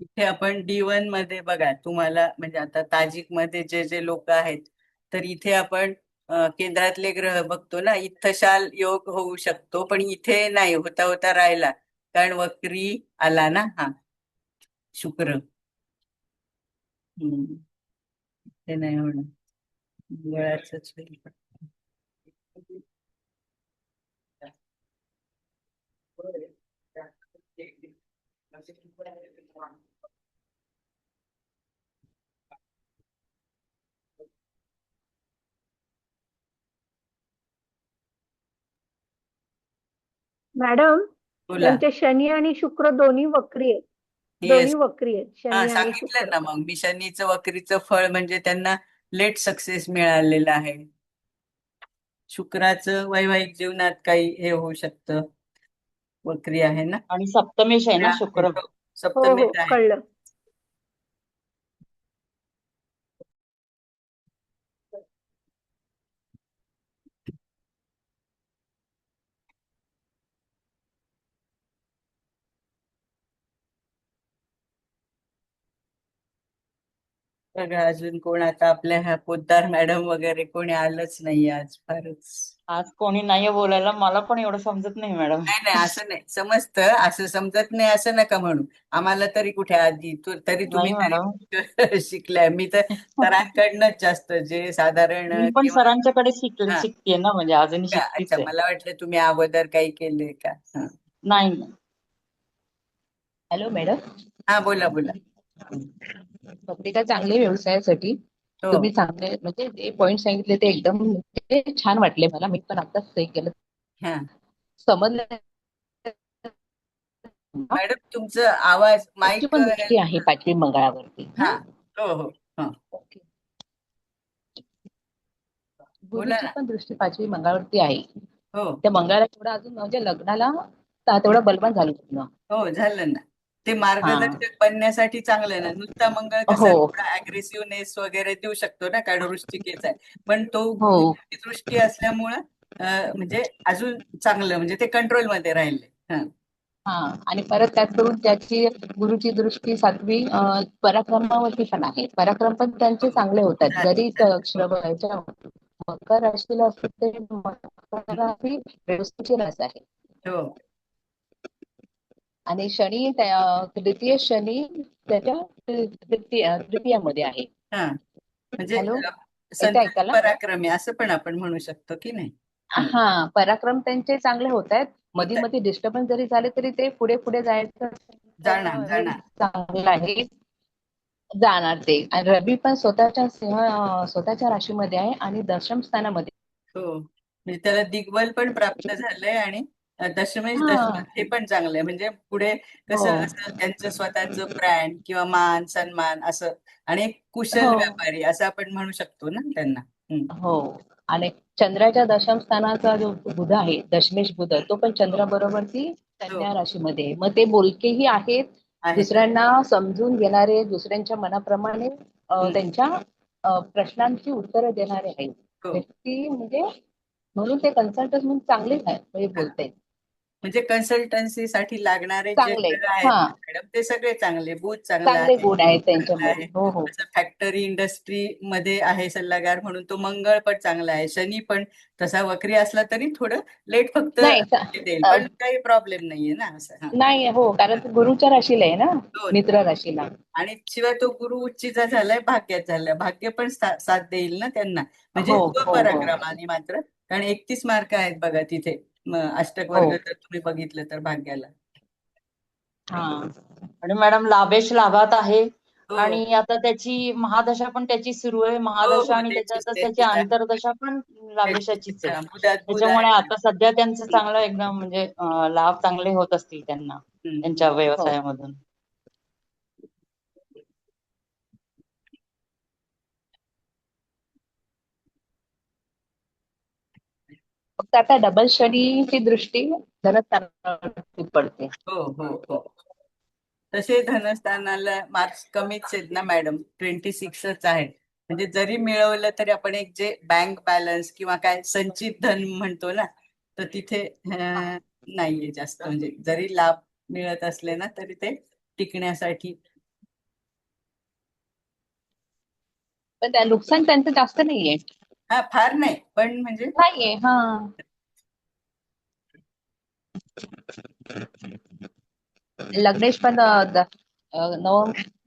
इथे आपण D1 मध्ये बघा, तुम्हाला म्हणजे आता ताजिक मध्ये जे जे लोक आहेत, तर इथे आपण केंद्रातले ग्रह बघतो ना, इत्थशाल योग होऊ शकतो, पण इथे नाही होता होता राहिला, कारण वक्री आला ना हा शुक्र. हम्म. ते नाही होणार, मंगळाचंच होईल. मॅडम, बोला. त्यांचे शनी आणि शुक्र दोन्ही वक्री आहेत. दोन्ही येस. वक्री आहेत, हा शनी आणि सांगितलं शुक्र. ना मग मी, शनीचं वक्रीचं फळ म्हणजे त्यांना लेट सक्सेस मिळालेलं आहे. शुक्राचं वैवाहिक जीवनात काही हे होऊ शकतं, वक्री आहे ना. आणि सप्तमेश आहे ना शुक्र. हो हो, सप्तमीत आहे. कळलं. बघा अजून कोण, आता आपल्या ह्या पोद्दार मॅडम वगैरे कोणी आलंच नाही आज, फारच. आज कोणी नाहीये बोलायला, मला पण एवढं समजत नाही मॅडम. नाही नाही, असं नाही समजतं, असं समजत नाही असं नका म्हणू. आम्हाला तरी कुठे आधी तरी तुम्ही नाही मॅडम. तरी शिकलाय. मी तर सरांकडनंच जास्त जे साधारण मी पण किंवा सरांच्याकडे हा शिकते ना, म्हणजे अजूनही का? शिकतीच अच्छा, आहे. मला वाटलं तुम्ही अगोदर काही केलंय का. हा नाही नाही. Hello madam. हा, बोला बोला. पत्रिका चांगली आहे व्यवसायासाठी. हो तुम्ही चांगले म्हणजे जे पॉइंट सांगितले ते एकदम ते छान वाटले मला. मी पण आताच सही केलं. हा समजलं. मॅडम, तुमचं आवाज त्याची माईक पण दृष्टी आहे 5वी मंगळावरती. हा हो हो हा ओके. बोला गुरुची ना. पण दृष्टी 5वी मंगळावरती आहे. हो त्या मंगळाला थोडं अजून म्हणजे लग्नाला तेवढं बलवान झालं पूर्ण. हो झालं ना. ते हा. मार्गदर्शक बनण्यासाठी चांगलं आहे ना. नुसता मंगळ कसा हो थोडा अग्रेसिव्हनेस वगैरे देऊ शकतो ना, कारण वृश्चिकेचा आहे. पण तो हो गुरुची दृष्टी असल्यामुळं म्हणजे अजून चांगलं, म्हणजे ते कंट्रोलमध्ये राहिले. हा हा आणि परत त्याचबरोबर त्याची गुरुची दृष्टी 7वी पराक्रमावरती पण आहे. पराक्रम पण त्यांचे चांगले होतात. जरी ह्याच्या मकर राशीला असते तरी मकर राशी व्यवस्थेची रास आहे. हो. आणि शनी तृतीय शनी त्याच्या तृतीयामध्ये आहे. हा म्हणजे हॅलो, येते संतान ऐकायला? पराक्रमी असं पण आपण म्हणू शकतो की नाही? हा, पराक्रम त्यांचे चांगले होत आहेत. मध्ये होतंय. मध्ये डिस्टर्बन्स जरी झाले तरी ते पुढे पुढे जायचं जाणार हे जाणार. चांगलं आहे. जाणार ते. आणि रवी पण स्वतःच्या राशीमध्ये आहे आणि दशम स्थानामध्ये. हो, म्हणजे त्याला दिग्बल पण प्राप्त झालंय आणि दशमेश हा. दशमत हे पण चांगलं आहे. म्हणजे पुढे हो कसं असं त्यांचं स्वतःचं ब्रँड किंवा मान सन्मान असं आणि एक कुशल हो व्यापारी असं आपण म्हणू शकतो ना त्यांना. हो. आणि चंद्राच्या दशम स्थानाचा जो बुध आहे, दशमेश बुध, तो पण चंद्राबरोबरती हो, कन्या राशीमध्ये आहे. मग ते बोलकेही आहेत, आहेत. दुसऱ्यांना समजून घेणारे, दुसऱ्यांच्या मनाप्रमाणे हं, त्यांच्या प्रश्नांची उत्तरं देणारे आहेत हो. व्यक्ती. म्हणजे म्हणून ते कन्सल्टंट म्हणून चांगलेच आहेत, म्हणजे बोलते म्हणजे कन्सल्टन्सीसाठी लागणारे जे चांगले. ग्रह आहेत हा, ना मॅडम, ते सगळे चांगले. बुध चांगला चांगले आहे, गुण आहेत शुक्र चांगला आहे. त्यांच्यामध्ये. हो हो असं फॅक्टरी इंडस्ट्री मध्ये आहे सल्लागार म्हणून तो मंगळ पण चांगला आहे. शनी पण तसा वक्री असला तरी थोडं लेट फक्त नाही देईल, पण काही प्रॉब्लेम नाहीये ना असं. हा. नाही हो, कारण ते गुरुच्या राशीला आहे ना, हो. मित्र राशीला. आणि शिवाय तो गुरु उच्चीचा झालाय, भाग्यात झालाय. भाग्य पण साथ देईल ना त्यांना, म्हणजे हो हो हो स्वपराक्रमाने मात्र. कारण 31 मार्क आहेत बघा तिथे. अष्टक हो. वर्ग जर तुम्ही बघितलं तर भाग्याला. हा. आणि मॅडम लाभेश लाभात आहे. हो आणि आता त्याची महादशा पण त्याची सुरू आहे. हो महादशा हो, आणि त्याचीच त्याच्यातच त्याची त्याचीच आहे. अंतर्दशा पण लाभेशाचीच आहे. बुधात बुध आहे त्याच्यामुळे ना. आता सध्या त्यांचं चांगलं एकदम म्हणजे लाभ चांगले होत असतील त्यांना हम्म. त्यांच्या हो. व्यवसायामधून. फक्त आता डबल शनीची दृष्टी धनस्थानावरती पडते. हो हो हो. तसे धनस्थानाला मार्क्स कमीच आहेत ना मॅडम, 26च आहेत. म्हणजे जरी मिळवलं तरी आपण एक जे बँक बॅलन्स किंवा काय संचित धन म्हणतो ना, तर तिथे नाहीये जास्त. म्हणजे जरी लाभ मिळत असले ना तरी ते टिकण्यासाठी. पण त्या नुकसान त्यांचं जास्त नाहीये. हा, फार नाही पण म्हणजे नाहीये. हा. लग्नेश पण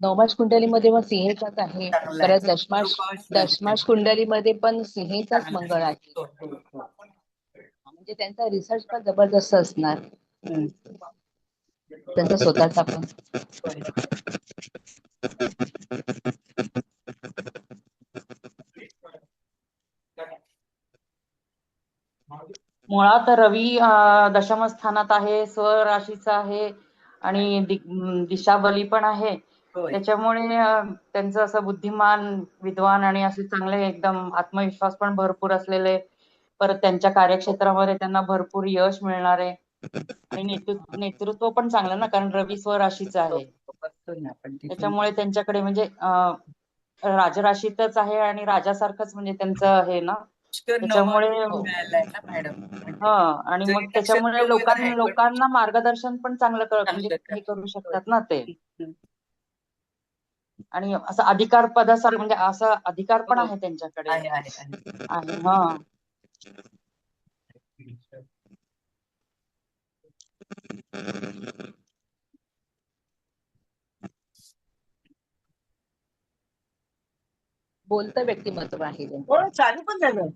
नवमाश कुंडलीमध्ये मग सिंहेचाच आहे. चांगलं आहे. परत दशमाश नृपांश मध्ये दशमाश कुंडलीमध्ये पण सिंहेचाच चांगलं मंगळ आहे. आहे. हो हो हो. म्हणजे त्यांचा रिसर्च पण जबरदस्त असणार, हम्म. त्यांचा स्वतःचा पण. होय. मुळात रवी दशम स्थानात आहे, स्वराशीचा आहे आणि दिशाबली पण आहे. होय. त्याच्यामुळे त्यांचं असं बुद्धिमान, विद्वान आणि असे चांगले एकदम आत्मविश्वास पण भरपूर असलेले. परत त्यांच्या कार्यक्षेत्रामध्ये त्यांना भरपूर यश मिळणार आहे. आणि नेतृत्व पण चांगलं ना, कारण रवी स्वराशीचं हो, आहे. बघतो ना आपण तिथून. त्याच्यामुळे त्यांच्याकडे म्हणजे राजराशीतच आहे आणि राजासारखंच म्हणजे त्यांचं हे ना. पुष्कळ त्याच्यामुळे नवं मिळालंय ना मॅडम. म्हणजे हा, आणि जरी मग नक्षत्र त्याच्यामुळे वर आहे पण लोकांना मार्गदर्शन पण चांगलं म्हणजे चांगलं हे करू करतो. होय. शकतात ना ते. हम्म. आणि असं अधिकार पदासारखं म्हणजे असा अधिकार पण हो, आहे त्यांच्याकडे. आहे आहे आहे. आहे हा. बोलतं व्यक्तिमत्व आहे त्यांचं. हो, चालू पण झालं.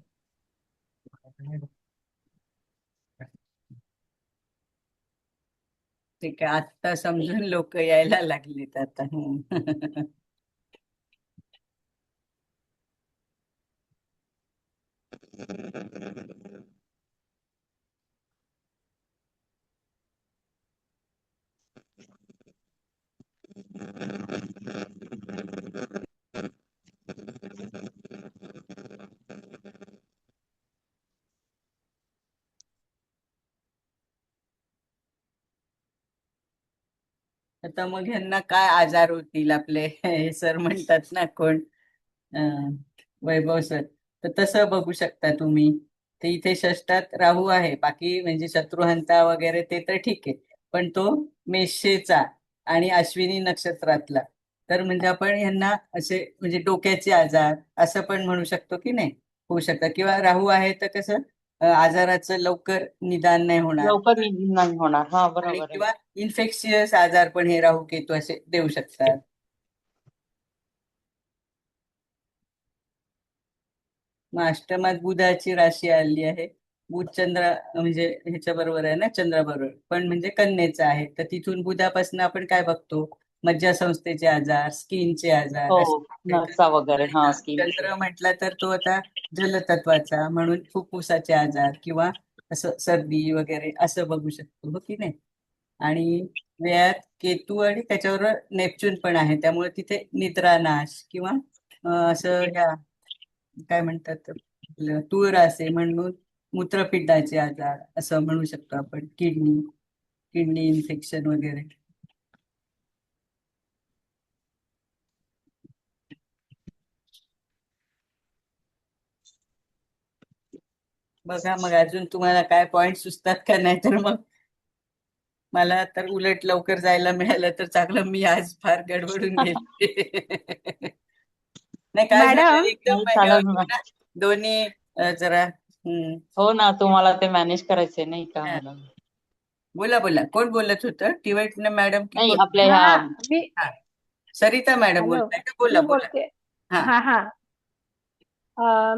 ठीक आहे, आता समजून लोक यायला लागलीत आता. आता मग ह्यांना काय आजार होतील आपले हे सर म्हणतात ना, कोण अं, वैभव सर. तर तसं बघू शकता तुम्ही. ते इथे षष्ठात राहू आहे, बाकी म्हणजे शत्रुहंता वगैरे ते तर ठीक आहे. पण तो मेषेचा आणि अश्विनी नक्षत्रातला. तर म्हणजे आपण ह्यांना असे म्हणजे डोक्याचे आजार असं पण म्हणू शकतो की नाही, होऊ शकतं. किंवा राहू आहे तर कसं आजाराचं लवकर निदान नाही होणार, लवकर नाही होणार. हा, आणि बरोबर आहे. किंवा इन्फेक्शियस आजार पण हे राहू केतू असे देऊ शकतात. मग अष्टमात बुधाची राशी आली आहे. बुध चंद्र म्हणजे ह्याच्या बरोबर आहे ना, चंद्राबरोबर, पण म्हणजे कन्येचा आहे. तर तिथून बुधापासून आपण काय बघतो, मज्जासंस्थेचे आजार, स्किनचे आजार हो, असे येतात. नसा वगैरे. आणि हा, स्कीम. चंद्र म्हटला तर तो आता जलतत्वाचा, म्हणून फुफ्फुसाचे आजार किंवा असं सर्दी वगैरे असं बघू शकतो, हो की नाही. आणि व्ययात केतू आणि त्याच्याबरोबर नेपच्यून पण आहे, त्यामुळे तिथे निद्रानाश किंवा असं ह्या काय म्हणतात तूळ असे म्हणून मूत्रपिंडाचे आजार असं म्हणू शकतो आपण. किडनी किडनी इन्फेक्शन वगैरे. बघा मग अजून तुम्हाला काय पॉइंट सुचतात का, नाही तर मग मला तर उलट लवकर जायला मिळालं तर चांगलं. मी आज फार गडबडून गेले. नाही काय झालं, मॅडम एकदम हे चालेल होतं ना. ना दोन्ही जरा हो ना, तुम्हाला ते मॅनेज करायचंय नाही का, हा. मॅडम? बोला बोला, कोण बोलत होतं, टिवैट मॅडम की नाही, कोण? आपल्या हा ह्या मी हा, सरिता मॅडम हॅलो बोलताय का? मी बोला बोला. बोलते. हा, हा हा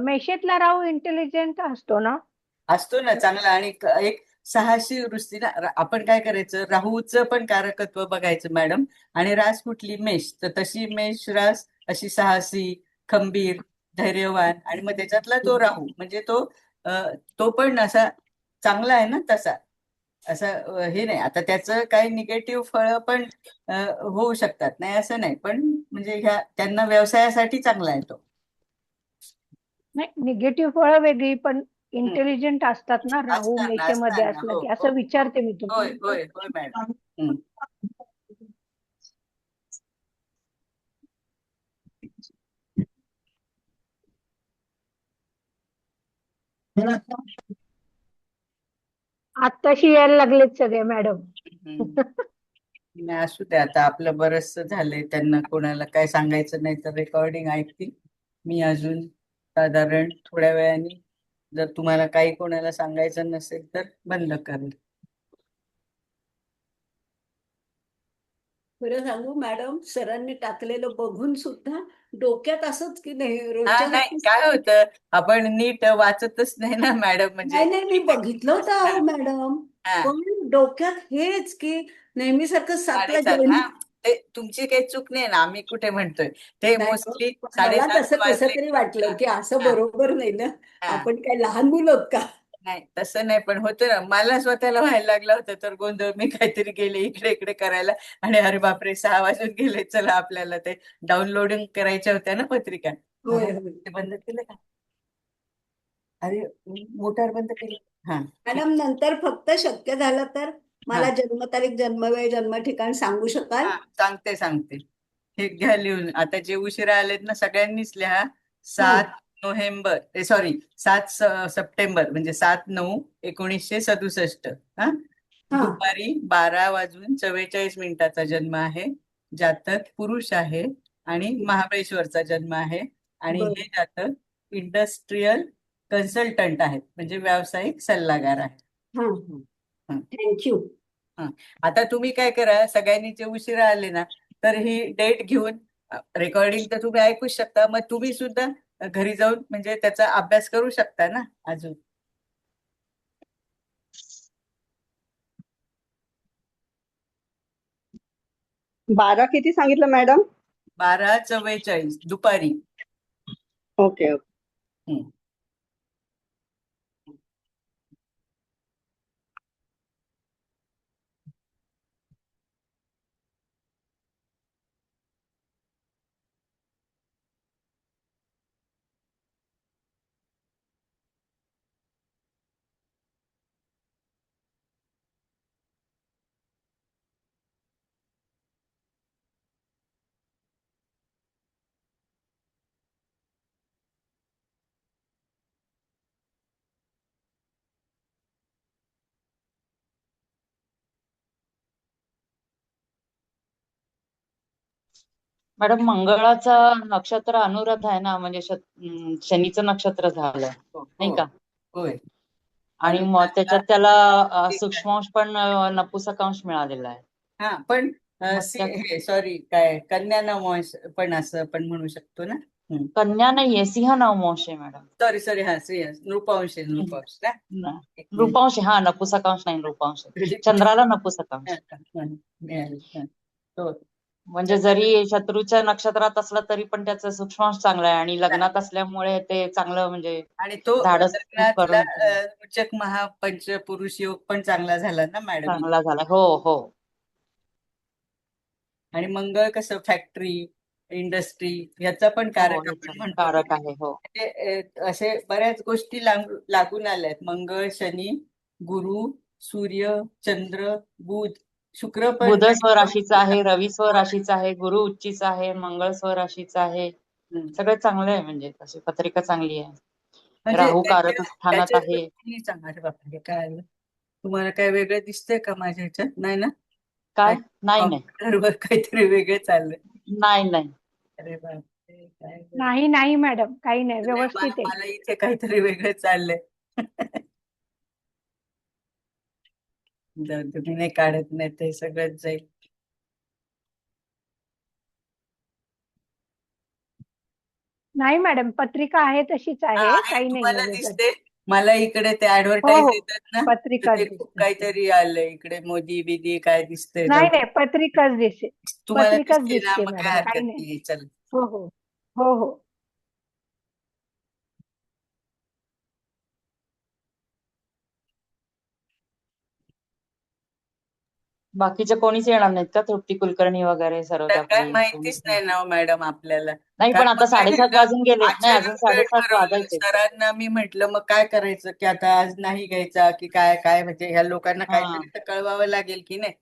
मेषेतला राहू इंटेलिजंट असतो ना? असतो ना चांगला. आणि एक 600 वृत्ती ना. आपण काय करायचं, राहूचं पण कारकत्व बघायचं मॅडम. आणि रास कुठली, मेष, तर तशी मेष रास अशी साहसी, खंबीर, धैर्यवान. आणि मग त्याच्यातला तो राहू म्हणजे तो पण असा चांगला आहे ना तसा. असं हे नाही, आता त्याचं काही निगेटिव्ह फळ पण होऊ शकतात, नाही असं नाही, पण म्हणजे ह्या त्यांना व्यवसायासाठी चांगला आहे तो. नाही, निगेटिव्ह फळं वेगळी, पण हं. इंटेलिजंट असतात ना राहू असताना मेषेमध्ये असताना असलं हो की, हो असं हो. विचारते मी होय तुम्हाला. होय होय मॅडम. हं. आत्ताशी यायला लागलेत सगळे मॅडम. हं. नाही असू द्या, आता आपलं बरंचसं झालंय. त्यांना कोणाला काय सांगायचं नाही तर रेकॉर्डिंग ऐकतील. मी अजून साधारण थोड्या वेळाने, जर तुम्हाला काही कोणाला सांगायचं नसेल तर बंद करेल. खरं सांगू मॅडम, सरांनी टाकलेलं बघून सुद्धा डोक्यात असंच की नाही हा, रोजच्या नाही काय होतं, आपण नीट वाचतच नाही ना मॅडम, म्हणजे नाही नाही, मी बघितलं होतं हा अहो मॅडम. हा. पण डोक्यात हेच की नेहमीसारखं 7ला 7:30 जॉईन. हा. ते तुमची काही चूक नाही ना, आम्ही कुठे म्हणतोय. ते नाही हो, मोस्टली पण मला 7:30 तसं कसं वाजले. तरी वाटलं हा की असं हा बरोबर नाही ना. हा. आपण काय लहान मुलं आहोत का? नाही तसं नाही, पण होतं ना, मला स्वतःला व्हायला लागलं होतं तर गोंधळ. मी काहीतरी गेले इकडे इकडे करायला, आणि अरे बापरे 6 वाजून गेले, चला आपल्याला ते डाउनलोडिंग करायच्या होत्या ना पत्रिका. हा, होय होय. ते बंद केलं का? अरे, मोटार बंद केली. हा ठीक. मॅडम, नंतर फक्त शक्य झालं तर हा मला जन्मतारीख, जन्मवेळ, जन्म ठिकाण सांगू शकाल? हा, सांगते सांगते. हे घ्या लिहून. आता जे उशिरा आलेत ना सगळ्यांनीच लिहा. हं. 7 नोव्हेंबर, सॉरी, 7 सप्टेंबर, म्हणजे 7/9/1967. हा, हा. दुपारी 12:44 जन्म आहे. जातक पुरुष आहे आणि महाबळेश्वरचा जन्म आहे. आणि बर. हे जातक इंडस्ट्रीयल कन्सल्टंट आहेत, म्हणजे व्यावसायिक सल्लागार आहेत. हा हा. थँक्यू. हा. आता तुम्ही काय करा, सगळ्यांनी जे उशिरा आले ना, तर ही डेट घेऊन, रेकॉर्डिंग तर तुम्ही ऐकूच शकता, मग तुम्ही सुद्धा घरी जाऊन म्हणजे त्याचा अभ्यास करू शकता ना अजून. 12 किती सांगितलं मॅडम? 12:44 दुपारी. Okay okay. हं. मॅडम मंगळाचं नक्षत्र अनुराधा आहे ना, म्हणजे शनीचं नक्षत्र झालं हो नाही हो का. होय. आणि मग अनुराधा त्याच्यात त्याला ठीक आहे. सूक्ष्मांश पण नपुसकांश मिळालेला आहे. हा पण मग सी त्या हे सॉरी काय कन्या नवंश पण असं पण म्हणू शकतो ना. कन्या नाहीये, सिंह नवमोश आहे मॅडम. सॉरी सॉरी हा श्री नृपांश आहे, नृपांश ना. एक मिनिट. नृपांश हा, नपुसकांश नाही, नृपांश चंद्राला नपुसकांश. मिळालं. हा. हो. म्हणजे जरी शत्रूच्या नक्षत्रात असला तरी पण त्याचं सूक्ष्मांश चांगला आहे, आणि लग्नात असल्यामुळे ते चांगलं म्हणजे आणि तो धाडस लग्नातला करून रुचक महापंचपुरुष योग पण चांगला झाला ना मॅडम. चांगला झाला. हो हो. आणि मंगळ कसं फॅक्टरी इंडस्ट्री ह्याचा पण हो कारक ह्याचं आपण म्हणतो की कारक नाही. आहे. हो. म्हणजे असे बऱ्याच गोष्टी लागून आल्यात. मंगळ, शनी, गुरु, सूर्य, चंद्र, बुध, शुक्र पण बुध काही स्वराशीचा आहे, रवी हो. स्वराशीचा आहे, गुरु उच्चीचा आहे, मंगळ स्वराशीचा आहे. हम्म. सगळं चांगलं आहे, म्हणजे तशी पत्रिका चांगली आहे. म्हणजे राहू कारक स्थानात त्याच्या आहे. दृष्टीने चांगलं. अरे बापरे, काय आलं? तुम्हाला काय वेगळं दिसतंय का माझ्या ह्याच्यात? नाही ना. काय? काय नाही नाही कॉम्प्युटरवर काहीतरी वेगळं चाललंय. नाही नाही. अरे बापरे, काय बरं. नाही नाही मॅडम, काही नाही, नाही, व्यवस्थित आहे. मला इथे काहीतरी वेगळं चाललंय. जाऊ दे, मी नाही काढत, नाही ते सगळंच जाईल. नाही मॅडम, पत्रिका आहे तशीच हा, आहे, आहे, काही नाहीये तुम्हाला वेगळं. दिसते. मला इकडे ते हो ऍडव्हर्टाईज हो, येतात ना, तर पत्रिकाच ते खूप दिसते. काहीतरी आलंय इकडे, मोदी बिदी काय दिसतंय. जाऊ नाही दे. नाही, पत्रिकाच दिसते. तुम्हाला पत्रिकाच दिसते ना, दिसते मग काय मॅडम, काही हरकत नाही. नाही. चल. हो हो. हो हो. बाकीचे कोणीच येणार नाहीत का, तृप्ती कुलकर्णी वगैरे सर्व तर काय आपली माहितीच नाही ना मॅडम आपल्याला. नाही, पण कारण आता मग काय 7:30 झालं, वाजून गेले. नाही, अजून अचानक वेळ 7:30 ठरवलं वाजायचे. सरांना. मी म्हटलं मग काय करायचं की आता आज नाही घ्यायचा की काय काय, म्हणजे ह्या लोकांना हा. काहीतरी तर कळवावं लागेल की नाही.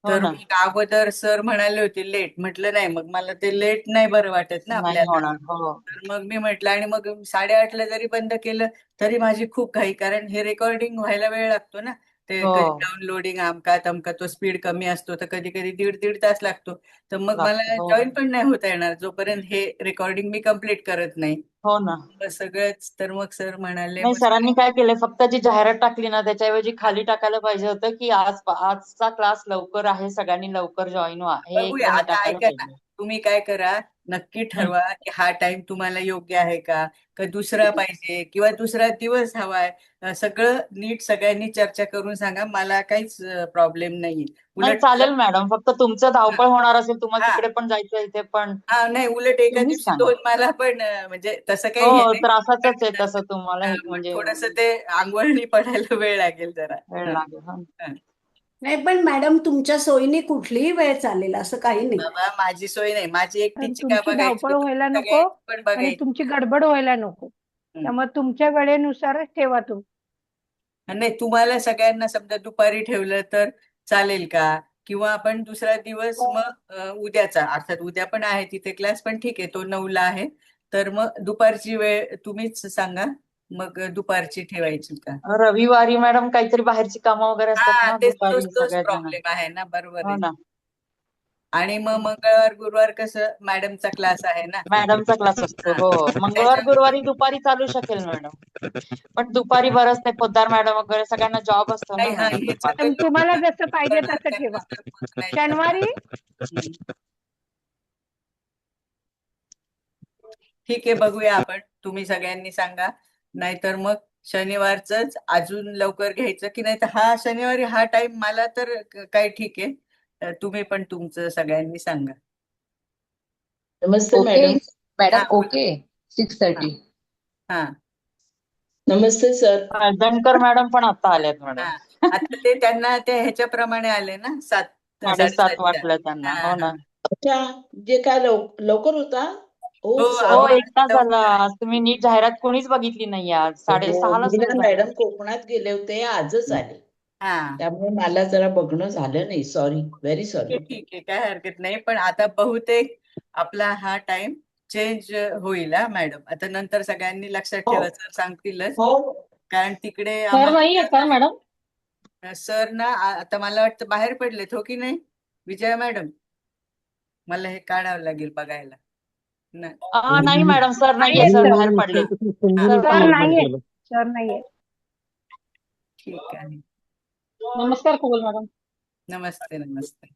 हो तर ना. मग अगोदर सर म्हणाले होते लेट. म्हटलं नाही, मग मला ते लेट नाही बरं वाटत ना नाही आपल्याला. होणार. हो. तर मग मी म्हटलं, आणि मग 8:30ला जरी बंद केलं तरी माझी खूप घाई, कारण हे रेकॉर्डिंग व्हायला वेळ लागतो ना. ते कधी हो डाउनलोडिंग आमका तमका, तो स्पीड कमी असतो, तर कधी कधी दीड दीड तास लागतो. तर मग लागतो. मला हो. जॉईन पण नाही होता येणार जोपर्यंत हे रेकॉर्डिंग मी कम्प्लीट करत नाही. हो ना. मग सगळंच. तर मग सर म्हणाले, नाही, मग सरांनी काय केलंय, फक्त जी जाहिरात टाकली ना त्याच्याऐवजी खाली टाकायला पाहिजे होतं की आजचा क्लास लवकर आहे, सगळ्यांनी लवकर जॉईन व्हा, हे बघूया. त्यांनी आता टाकायला ऐका ना, पाहिजे. तुम्ही काय करा, नक्की ठरवा की हा टाइम तुम्हाला योग्य आहे का, का दुसरा पाहिजे किंवा दुसरा दिवस हवाय. सगळं नीट सगळ्यांनी चर्चा करून सांगा. मला काहीच प्रॉब्लेम नाही. नाही, उलट चालेल मॅडम, फक्त तुमचं धावपळ होणार असेल, तुम्हाला हा तिकडे पण जायचं, इथे पण, हा नाही, उलट एका तुम्हीच दिवशी सांगा. दोन मला पण म्हणजे तसं काही हे हो, नाही. त्रासाचंच आहे तसं तुम्हाला, पण म्हणजे थोडस ते अंघोळणी पडायला वेळ लागेल जरा. वेळ हा, लागेल. हा. हा. नाही पण मॅडम, तुमच्या सोयीने कुठलीही वेळ चालेल, असं काही नाही. बाबा, माझी सोय नाही, माझी कारण एकटीची काय तुमची बघायची, धावपळ व्हायला तुम्ही नको सगळ्यांची पण आणि बघायची. तुमची गडबड व्हायला नको. त्यामुळे तुमच्या वेळेनुसारच ठेवा तुम्ही. नाही, तुम्हाला सगळ्यांना समजा दुपारी ठेवलं तर चालेल का, किंवा आपण दुसरा दिवस मग उद्याचा, अर्थात उद्या पण आहे तिथे क्लास, पण ठीक आहे, तो 9ला आहे. तर मग दुपारची वेळ तुम्हीच सांगा, मग दुपारची ठेवायची का. रविवारी मॅडम काहीतरी बाहेरची कामं वगैरे असतात हा, ना तेच दुपारी तोच सगळ्या जण. प्रॉब्लेम आहे ना. बरोबर हो आहे. ना. आणि मग मंगळवार गुरुवार कसं मॅडमचा क्लास आहे ना. मॅडमचा क्लास असतो. हा, हो, मग मंगळवार त्याच्यामुळे गुरुवारी दुपारी चालू शकेल मॅडम, पण दुपारी बरंच नाही, पोद्दार मॅडम वगैरे सगळ्यांना जॉब असतो ना नाही. हा, मॅडम हे दुपारी. सगळे पण लोक तुम्हाला जसं पाहिजे करणार, तसं त्यांना ठेवा. जमत नाही शनिवारी हम्म. ठीक आहे, बघूया आपण. तुम्ही सगळ्यांनी सांगा. नाहीतर मग शनिवारच अजून लवकर घ्यायचं की नाही, तर हा शनिवारी हा टाइम मला तर काय ठीक आहे. तुम्ही पण तुमचं सगळ्यांनी सांगा. नमस्ते ओके मॅडम. मॅडम, हा बोला. ओके. हा 6:30. हा नमस्ते सर. दणकर मॅडम पण आता आल्यात हा. मॅडम. आता ते त्यांना ते ह्याच्याप्रमाणे आले ना, 7:30 7:30च्या. वाटलं त्यांना. हा हो हा. ना. अच्छा, जे काय लवकर होता. हो, हो हो, सॉरी. 1 तास झाला. लवकर आहे. आज तुम्ही नीट जाहिरात कोणीच बघितली नाही, आज हो, 6:30ला मी सुरू ना झालं. मॅडम कोकणात गेले होते, आजच आले. हा, त्यामुळे मला जरा बघणं झालं नाही. सॉरी, व्हेरी ठीक सॉरी. आहे, ठीक आहे, काय हरकत नाही. पण आता बहुतेक आपला हा टाइम चेंज होईल. हा मॅडम, आता नंतर सगळ्यांनी लक्षात हो ठेवा, सर सांगतीलच. हो. कारण तिकडे सर नाही आहेत का आम्हाला मॅडम? सर ना आता मला वाटतं बाहेर पडलेत, हो की नाही विजया मॅडम. मला हे काढावं लागेल बघायला. नाही. नाही मॅडम, सर नाहीये, नाहीये सर सर. बाहेर पडले. सर नाहीये. सर नाहीये. ठीक आहे. नमस्कार कोमल मॅडम. नमस्ते नमस्ते.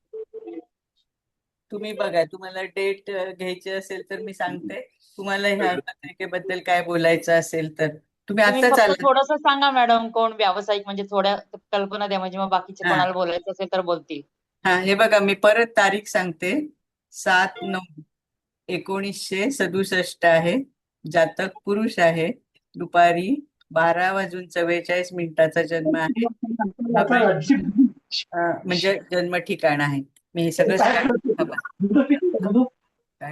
तुम्ही बघा, तुम्हाला डेट घ्यायची असेल तर मी सांगते. तुम्हाला ह्या पत्रिकेबद्दल काय बोलायचं असेल तर तुम्ही तुम्ही आताच फक्त आलात. थोडस सांगा मॅडम, कोण व्यावसायिक, म्हणजे थोड्या कल्पना द्या, म्हणजे मग बाकीचे हा. कोणाला बोलायचं असेल तर बोलतील. हा, हे बघा, मी परत तारीख सांगते. 7/9/1967 आहे. जातक पुरुष आहे. दुपारी 12:44 जन्म आहे. म्हणजे जन्म ठिकाण आहे. मी हे सगळं काय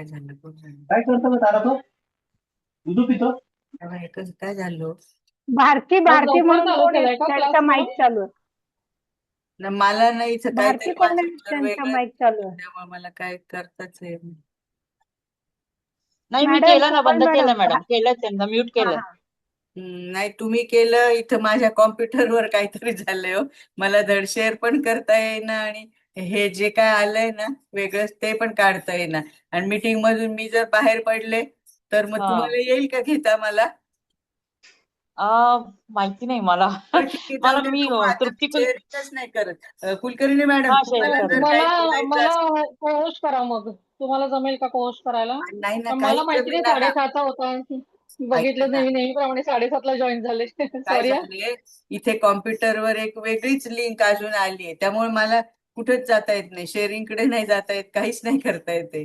झालं, कोण झालं? काय झालं? भारती लवकर म्हणून चालू कोण आहे? केलाय का त्यांचा क्लास माईक चालू आहे. मला नाही, इथं भारती काहीतरी कोण आहे? माझ्याकडे त्यांचा वेगळं, माईक चालू आहे. त्यामुळे मला काय करताच येत नाही. नाही, मी मॅडम, केलं ना, कोमल बंद केलं मॅडम. मॅडम, केलं त्यांना, म्यूट हा केलं. हा. नाही, तुम्ही केलं. इथं माझ्या कॉम्प्युटरवर काहीतरी झालंय हो. मला धड शेअर पण करता येईना आणि हे जे काय आलंय ना वेगळंच ते पण काढता येईना. आणि मीटिंग मधून मी जर बाहेर पडले तर मग हा. तुम्हाला येईल का घेता मला? माहिती नाही मला. बरं, ठीक आहे, जाऊ मला दे. मी मग आता तृप्ती मी शेअरिंगच नाही करत. कुलकर्णी मॅडम, हा, शेअर तुम्हाला करेल. जर काही मला बोलायचं मला असेल, को-होस्ट करा, मग तुम्हाला जमेल का को-होस्ट करायला? नाही ना, पण काही मला माहिती नाही जमेना ना. 7:30चा होता. ऐका बघितलं ना, नेहमीप्रमाणे 7:30ला जॉईन झाले. काय सॉरी. झालंय, इथे कॉम्प्युटरवर एक वेगळीच लिंक अजून आली आहे. त्यामुळे मला कुठेच जाता येत नाही, शेअरिंगकडे नाही जाता येत, काहीच नाही करता येते.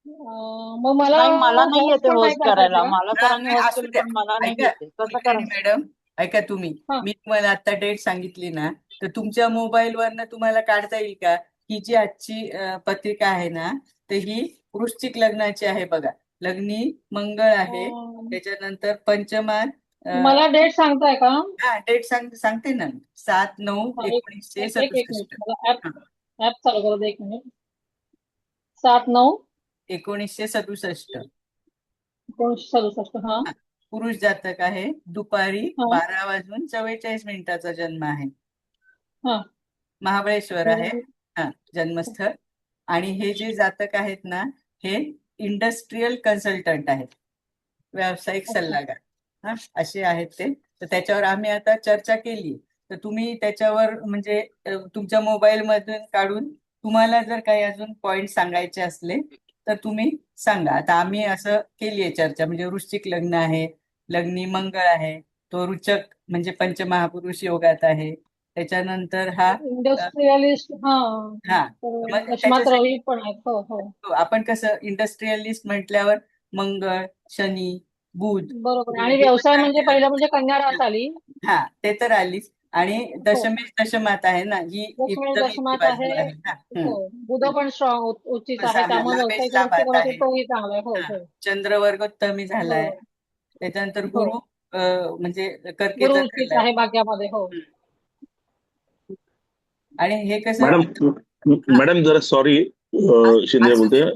मग मला नाही, मला नाही होस्ट येते पण नाही होस्ट करता करायला. येते मला सरांनी नाही, होस्ट असू केलं, द्या. पण मला नाही ऐका येते. कसं कुलकर्णी करायचं? मॅडम, ऐका तुम्ही. का? मी तुम्हाला आता डेट सांगितली ना, तर तुमच्या मोबाईलवरनं तुम्हाला काढता येईल का? ही जी आजची पत्रिका आहे ना, तर ही वृश्चिक लग्नाची आहे बघा. लग्नी मंगळ आहे, त्याच्यानंतर पंचमान. मला डेट सांगताय का? हा, डेट सांगते ना, 7/9/1967. मिनिट मला ऍप चालू करू दे, 1 मिनिट. 7/9/1967. 1967. हा पुरुष जातक आहे. दुपारी हा 12:44 जन्म आहे. हा. महाबळेश्वर आहे जन्मस्थळ. आणि हे जे जातक आहेत ना, हे इंडस्ट्रीयल कन्सल्टंट आहेत, व्यावसायिक सल्लागार. असे आहेत ते. तर त्याच्यावर आम्ही आता चर्चा केली. तर तुम्ही त्याच्यावर म्हणजे तुमच्या मोबाईल मधून काढून तुम्हाला जर काही अजून पॉइंट सांगायचे असले तर तुम्ही सांगा. आता आम्ही असं केली आहे चर्चा, म्हणजे वृश्चिक लग्न आहे, लग्नी मंगळ आहे, तो रुचक म्हणजे पंचमहापुरुष योगात आहे. त्याच्यानंतर हा इंडस्ट्रियलिस्ट. हा मग लक्ष्मात त्याच्यासाठी रवी पण आहेत. हो हो, आपण कसं इंडस्ट्रियलिस्ट म्हटल्यावर मंगळ, शनी, बुध, बरोबर. आणि हे पण व्यवसाय म्हणजे काढता पहिलं येईल. म्हणजे कन्या रास आली. हा, ते तर आलीच. आणि हो, दशमेश दशमात आहे ना, ही लक्ष्मी जमीनची दशमात बाजू आहे. आहे ना. हो, बुध पण स्ट्रॉंग उच्चित आहे, त्यामुळे लाभेश व्यावसायिक लाभात दृष्टिकोनातून आहे. तोही चांगला आहे. हो हो, चंद्रवर्गोत्तमी झालाय. बरोबर. त्याच्यानंतर हो, गुरु म्हणजे कर्केचा गुरु उच्चित झालाय. आहे भाग्यामध्ये. हो आणि हे कसं मॅडम जरा सॉरी, शिंदे असू बोलते. हा,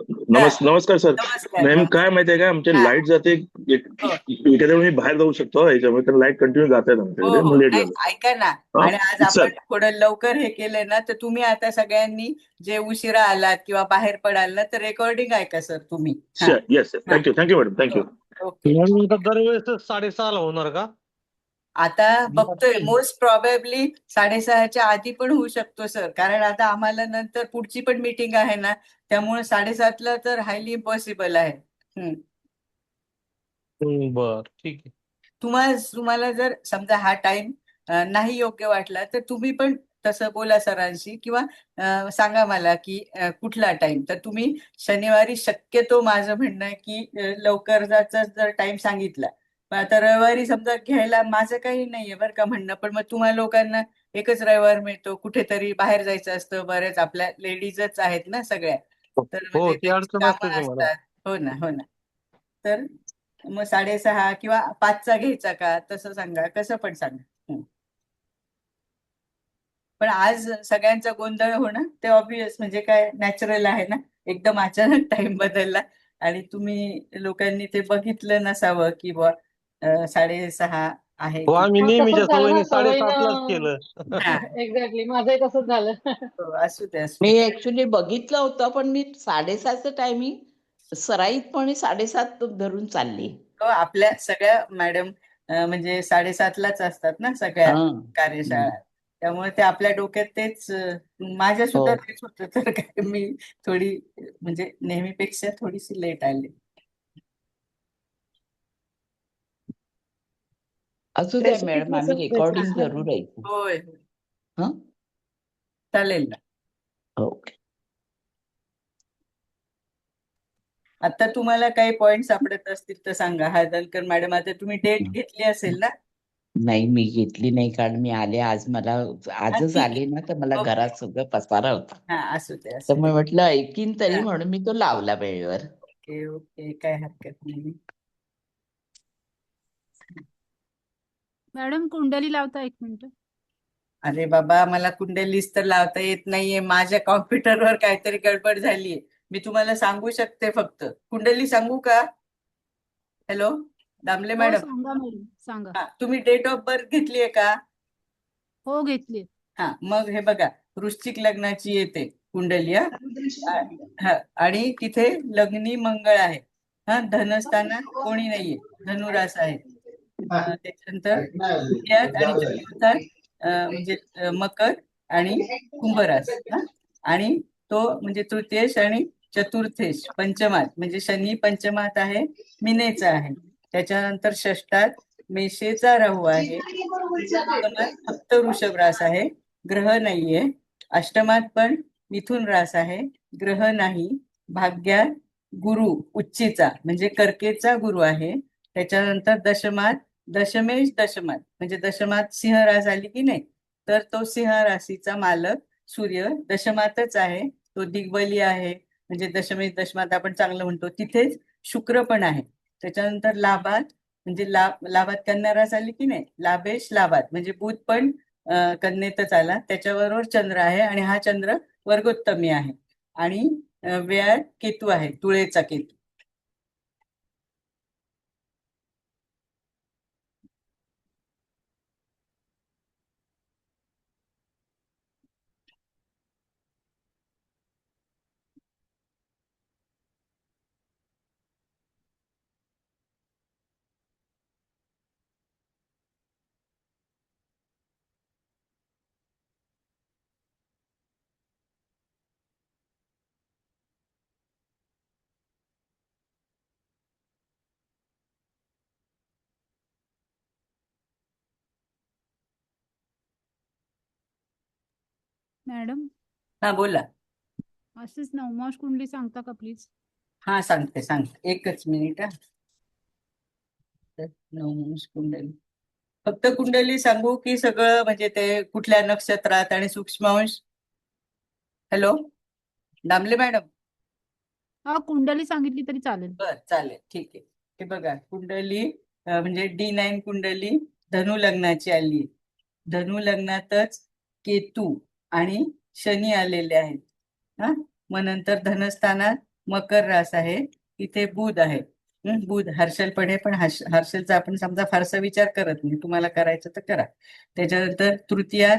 नमस्कार सर. नमस्कार मॅम, काय नमस्कार. माहितीये का, आमच्या हा, लाईट जाते. हो एखाद्या वेळी मी बाहेर जाऊ शकतो याच्यामुळे, तर लाईट कंटिन्यू जात आहेत हो आमच्याकडे, हो, मग लेट नाही झालं. ऐका ना. आणि आज सर, आपण थोडं लवकर हे केलंय ना, तर तुम्ही आता सगळ्यांनी जे उशिरा आलात किंवा बाहेर पडाल ना, तर रेकॉर्डिंग ऐका सर तुम्ही. हा येस हा, थँक्यू मॅडम, थँक्यू. ओके. दरवेळेस 6:30ला होणार का? आता बघतोय, मोस्ट प्रॉबेबली 6:30च्या आधी पण होऊ शकतो सर, कारण आता आम्हाला नंतर पुढची पण मीटिंग आहे ना, त्यामुळे 7:30ला तर हायली इम्पॉसिबल आहे. बर, ठीक आहे. तुम्हाला जर समजा हा टाइम नाही योग्य वाटला तर तुम्ही पण तसं बोला सरांशी, किंवा सांगा मला की कुठला टाइम. तर तुम्ही शनिवारी शक्यतो, माझं म्हणणं आहे की लवकर जायचा जर टाइम सांगितला. पण आता रविवारी समजा घ्यायला माझं काही नाहीये बरं का म्हणणं, पण मग तुम्हाला लोकांना एकच रविवार मिळतो, कुठेतरी बाहेर जायचं असतं, बरेच आपल्या लेडीजच आहेत ना सगळ्या, तर हो, म्हणजे ती त्यांची अडचण असते कामं तुम्हाला. असतात. हो ना, हो ना. तर मग 6:30 किंवा 5चा घ्यायचा का, तसं सांगा, कसं पण सांगा. पण आज सगळ्यांचा गोंधळ होणं ते ऑब्विस, म्हणजे काय नॅचरल आहे ना. एकदम अचानक टाइम बदलला आणि तुम्ही लोकांनी ते बघितलं नसावं की बुवा 6:30 आहे हो ती. आम्ही मग नेहमीच्या तसंच झालं ना सवयीने 7:30लाच केलं. हा एक्झॅक्टली माझंही तसंच झालं. हो, असू दे असू मी दे. ऍक्च्युली बघितलं होतं, पण मी 7:30चं टायमिंग सराईतपणे 7:30 धरून चालली. हो, आपल्या सगळ्या मॅडम म्हणजे 7:30लाच असतात ना सगळ्या हं. कार्यशाळा. त्यामुळे ते आपल्या डोक्यात तेच माझ्या हो. सुद्धा तेच होतं. तर काय मी थोडी म्हणजे नेहमीपेक्षा थोडीशी लेट आले. असू द्या रेसिपी मॅडम, आम्ही रेकॉर्डिंग जरूर ऐकू. होय हं? चालेल ना. ओके. आता तुम्हाला काही पॉइंट सापडत असतील तर सांगा. हाळदणकर मॅडम, आता तुम्ही डेट घेतली असेल ना? नाही, मी घेतली नाही, कारण मी आले आज. मला हा, आजच ठीक आले ना, तर मला आहे. घरात सगळं पसारा होता. हा, असू दे असू त्यामुळे दे. म्हटलं ऐकीन तरी, हा, म्हणून मी तो लावला वेळेवर. ओके ओके, काय हरकत नाही. मॅडम कुंडली लावता, एक मिनिट. अरे बाबा, मला कुंडलीच तर लावता येत नाहीये. माझ्या कॉम्प्युटरवर काहीतरी गडबड झालीये. मी तुम्हाला सांगू शकते फक्त. कुंडली सांगू का? हॅलो, दामले हो मॅडम. सांगा मॅडम, सांगा. हा, तुम्ही डेट ऑफ बर्थ घेतलीये का? हो घेतली. हा, मग हे बघा, वृश्चिक लग्नाची येते कुंडली. हा, आणि तिथे लग्नी मंगळ आहे. हा, धनस्थानात कोणी नाहीये, धनुरास आहे. त्याच्यानंतर तृतीयात आणि चतुर्थात म्हणजे मकर आणि कुंभरास. हा, आणि तो म्हणजे तृतीयेश आणि चतुर्थेश पंचमात, म्हणजे शनी पंचमात आहे, मीनेचा आहे. त्याच्यानंतर षष्टात मेषेचा राहू आहे. सप्तमात फक्त वृषभ रास आहे, ग्रह नाहीये. अष्टमात पण मिथुन रास आहे, ग्रह नाही. भाग्यात गुरु उच्चीचा म्हणजे कर्केचा गुरु आहे. त्याच्यानंतर दशमात दशमेश दशमात, म्हणजे दशमात सिंह रास आली की नाही, तर तो सिंह राशीचा मालक सूर्य दशमातच आहे. तो दिग्बली आहे, म्हणजे दशमेश दशमात आपण चांगलं म्हणतो. तिथेच शुक्र पण आहे. त्याच्यानंतर लाभात म्हणजे लाभात कन्या रास आली की नाही, लाभेश लाभात म्हणजे बुध पण कन्येतच आला. त्याच्याबरोबर चंद्र आहे, आणि हा चंद्र वर्गोत्तमी आहे. आणि व्ययात केतू आहे, तुळेचा केतू. मॅडम हा, बोला. अशीच नवमाश कुंडली सांगता का प्लीज? हा, सांगते सांगते, एकच मिनिट. हा, नवमांश कुंडली फक्त कुंडली सांगू की सगळं, म्हणजे ते कुठल्या नक्षत्रात आणि सूक्ष्मांश? Hello, Damle madam. हा, कुंडली सांगितली तरी चालेल. बर, चालेल, ठीक आहे. हे बघा, कुंडली म्हणजे D9 कुंडली धनु लग्नाची आली. धनु लग्नातच केतू आणि शनी आलेले आहेत. हा, मग नंतर धनस्थानात मकर रास आहे, तिथे बुध आहे. बुध हर्षल पण आहे, पण हर्षलचा आपण समजा फारसा विचार करत नाही. तुम्हाला करायचं तर करा. त्याच्यानंतर तृतीयात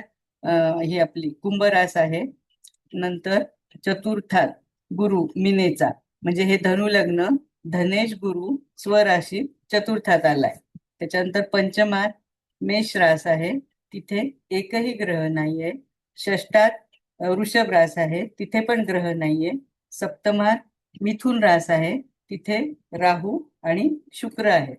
ही आपली कुंभ रास आहे. नंतर चतुर्थात गुरु मीनेचा, म्हणजे हे धनु लग्न धनेश गुरु स्वराशीत चतुर्थात आलाय. त्याच्यानंतर पंचमात मेष रास आहे, तिथे एकही ग्रह नाहीये. षष्टात वृषभ रास आहे, तिथे पण ग्रह नाहीये. सप्तमात मिथुन रास आहे, तिथे राहू आणि शुक्र आहे.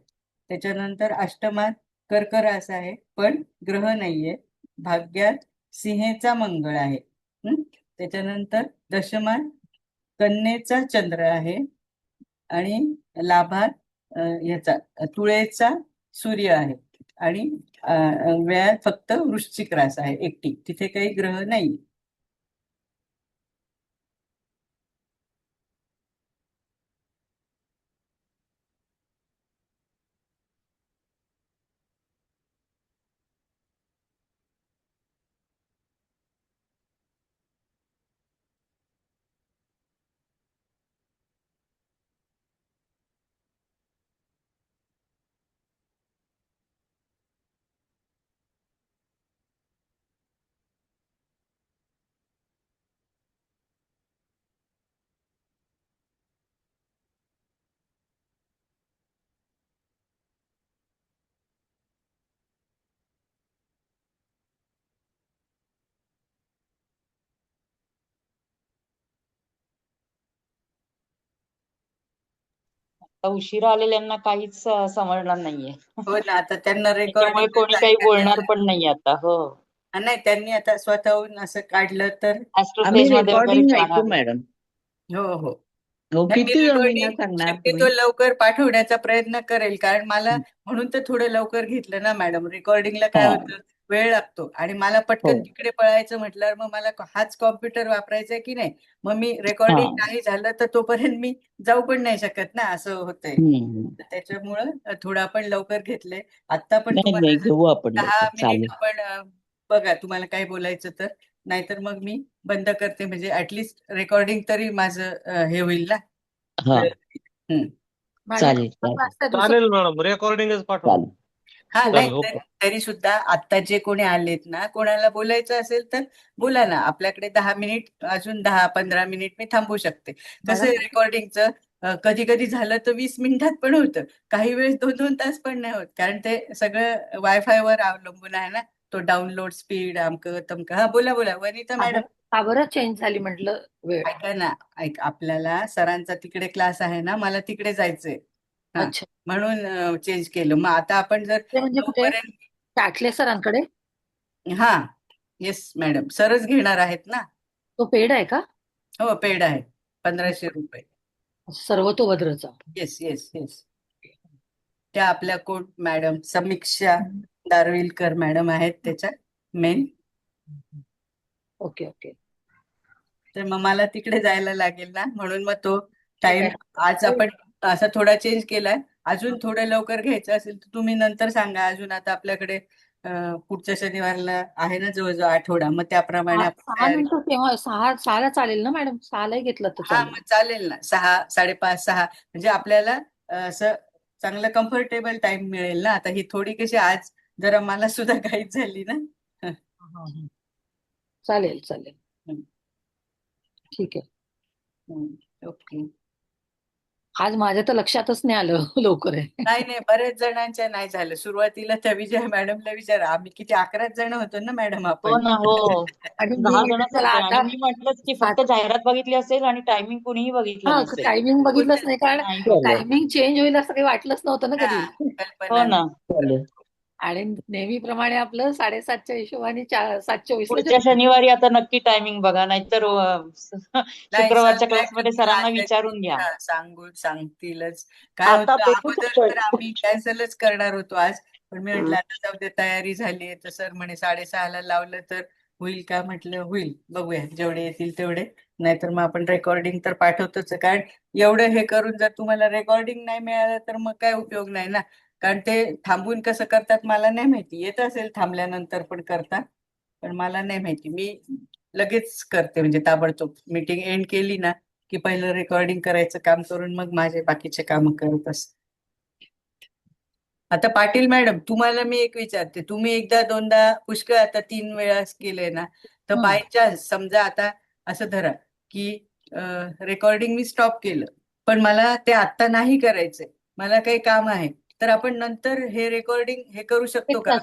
त्याच्यानंतर अष्टमात कर्क रास आहे, पण ग्रह नाहीये. भाग्यात सिंहेचा मंगळ आहे. त्याच्यानंतर दशमात कन्येचा चंद्र आहे, आणि लाभात ह्याचा तुळेचा सूर्य आहे. आणि व्ययात फक्त वृश्चिक रास आहे एकटी, तिथे काही ग्रह नाही. आता उशिरा आलेल्यांना काहीच समजणार नाहीये. हो ना, आता त्यांना त्याच्यामुळे रेकॉर्डिंग कोणी काही बोलणार पण नाही आता. हो, नाही, त्यांनी आता स्वतःहून असं काढलं तर ऍस्ट्रो आम्ही स्टेज मध्ये वगैरे रेकॉर्डिंग ऐकू जाणार. मॅडम. हो हो हो, नाही, मी किती जणींना रेकॉर्डिंग सांगणार शक्यतो तुम्ही? लवकर पाठवण्याचा प्रयत्न करेल, कारण मला म्हणून तर थोडं लवकर घेतलं ना मॅडम. रेकॉर्डिंगला काय हा. होतं, वेळ लागतो आणि मला हो. पटकन तिकडे पळायचं म्हटल्यावर मग मला हाच कॉम्प्युटर वापरायचा की नाही. मग मी हा. रेकॉर्डिंग नाही झालं तर तोपर्यंत मी जाऊ पण नाही शकत ना, असं होतंय. हम्म. तर त्याच्यामुळं थोडं आपण लवकर घेतलंय. आता पण नाही तुम्हाला नाही, जर घेऊ आपण 10 लवकर, मिनिट चालेल. आपण बघा तुम्हाला काय बोलायचं तर, नाहीतर मग मी बंद करते, म्हणजे ऍटलिस्ट रेकॉर्डिंग तरी माझं हे होईल ना. हा, हम्म. चालेल चालेल चालेल मॅडम, रेकॉर्डिंगच पाठवा. चालेल. हा नाही, चालेल, ओके. तरी सुद्धा आता जे कोणी आलेत ना, कोणाला बोलायचं असेल तर बोला ना. आपल्याकडे 10 मिनिट, अजून 10-15 मिनिट मी थांबू शकते. कसं आहे रेकॉर्डिंगचं, कधी कधी झालं तर 20 मिनिटात पण होतं, काही वेळेस 2-2 तास पण नाही होत, कारण ते सगळं वायफायवर अवलंबून आहे ना, तो डाउनलोड स्पीड आमकं तमकं. हा बोला बोला वनिता मॅडम. का बरं चेंज झाली म्हटलं वेळ? ऐका ना, आपल्याला सरांचा तिकडे क्लास आहे ना, मला तिकडे जायचंय. हा, अच्छा, म्हणून चेंज केलं. मग आता आपण जर ते म्हणजे कुठे? जोपर्यंत टाकले सरांकडे? हा, येस मॅडम, सरच घेणार आहेत ना. तो पेड आहे का? हो, पेड आहे, 1500 रुपये. सर्वतोभद्रचा? Yes yes yes. त्या आपल्या कोण मॅडम, समीक्षा दारविलकर मॅडम आहेत त्याच्या मेन. ओके ओके, तर मग मला तिकडे जायला लागेल ना, म्हणून मग तो ठीक टाइम आहे. आज आपण असा थोडा चेंज केलाय. अजून थोडं लवकर घ्यायचं असेल तर तुम्ही नंतर सांगा. अजून आता आपल्याकडे पुढच्या शनिवारला आहे ना जवळजवळ आठवडा, मग त्याप्रमाणे आपण 6 तयारी. मिनिटं तेव्हा 6ला चालेल ना मॅडम? 6लाही घेतलं तर हा, चालेल. मग चालेल ना. 6, 5:30, 6 म्हणजे आपल्याला असं चांगलं कम्फर्टेबल टाइम मिळेल ना. आता ही थोडी कशी आज जरा मला सुद्धा घाईच झाली ना. हा, हा. चालेल चालेल, हम्म, ठीक आहे. ओके. आज माझ्या तर लक्षातच नाही आलं लवकर आहे. नाही नाही, बऱ्याच जणांच्या नाही झालं. सुरुवातीला त्या विजया मॅडमला विचारा, आम्ही किती 11 जण होतो ना मॅडम हो आपण. ना. हो, आणि मी 10 म्हटलं जणच चला होते आणि आता मी म्हटलंच की फक्त जाहिरात बघितली असेल आणि टायमिंग कुणीही बघितलं नसेल. टायमिंग बघितलंच नाही, कारण नाही बघितलं. चालेल टायमिंग चेंज होईल असं काही वाटलंच नव्हतं ना कधी. हा, हो कल्पना ना. चालेल. आणि नेहमीप्रमाणे आपलं 7:30च्या हिशोबाने 7:24ला पुढच्या शनिवारी आता नक्की टायमिंग बघा, नाहीतर नाही, शुक्रवारच्या सगळ्या क्लासमध्ये ट्रिपला सरांना आल्या विचारून की घ्या. सांगतीलच. काय आता होतं, भेटू अगोदर शकतोय. तर आम्ही कॅन्सलच करणार होतो आज, पण मी म्हटलं आता जाऊ दे, तयारी झाली आहे तर सर म्हणे 6:30ला लावलं तर होईल का. म्हटलं होईल, बघूया जेवढे येतील तेवढे. नाहीतर मग आपण रेकॉर्डिंग तर पाठवतोच, कारण एवढं हे करून जर तुम्हाला रेकॉर्डिंग नाही मिळालं तर मग काय उपयोग नाही ना. कारण ते थांबून कसं करतात मला नाही माहिती. येत असेल थांबल्यानंतर पण करतात, पण मला नाही माहिती. मी लगेच करते, म्हणजे ताबडतोब मीटिंग एंड केली ना की पहिलं रेकॉर्डिंग करायचं काम करून मग माझे बाकीचे काम करत असते. आता पाटील मॅडम, तुम्हाला मी एक विचारते. तुम्ही एकदा दोनदा, पुष्कळ आता 3 वेळा केलंय ना, तर बाय चान्स समजा आता असं धरा की रेकॉर्डिंग मी स्टॉप केलं, पण मला ते आत्ता नाही करायचंय, मला काही काम आहे, तर आपण नंतर हे रेकॉर्डिंग हे करू ते शकतो का?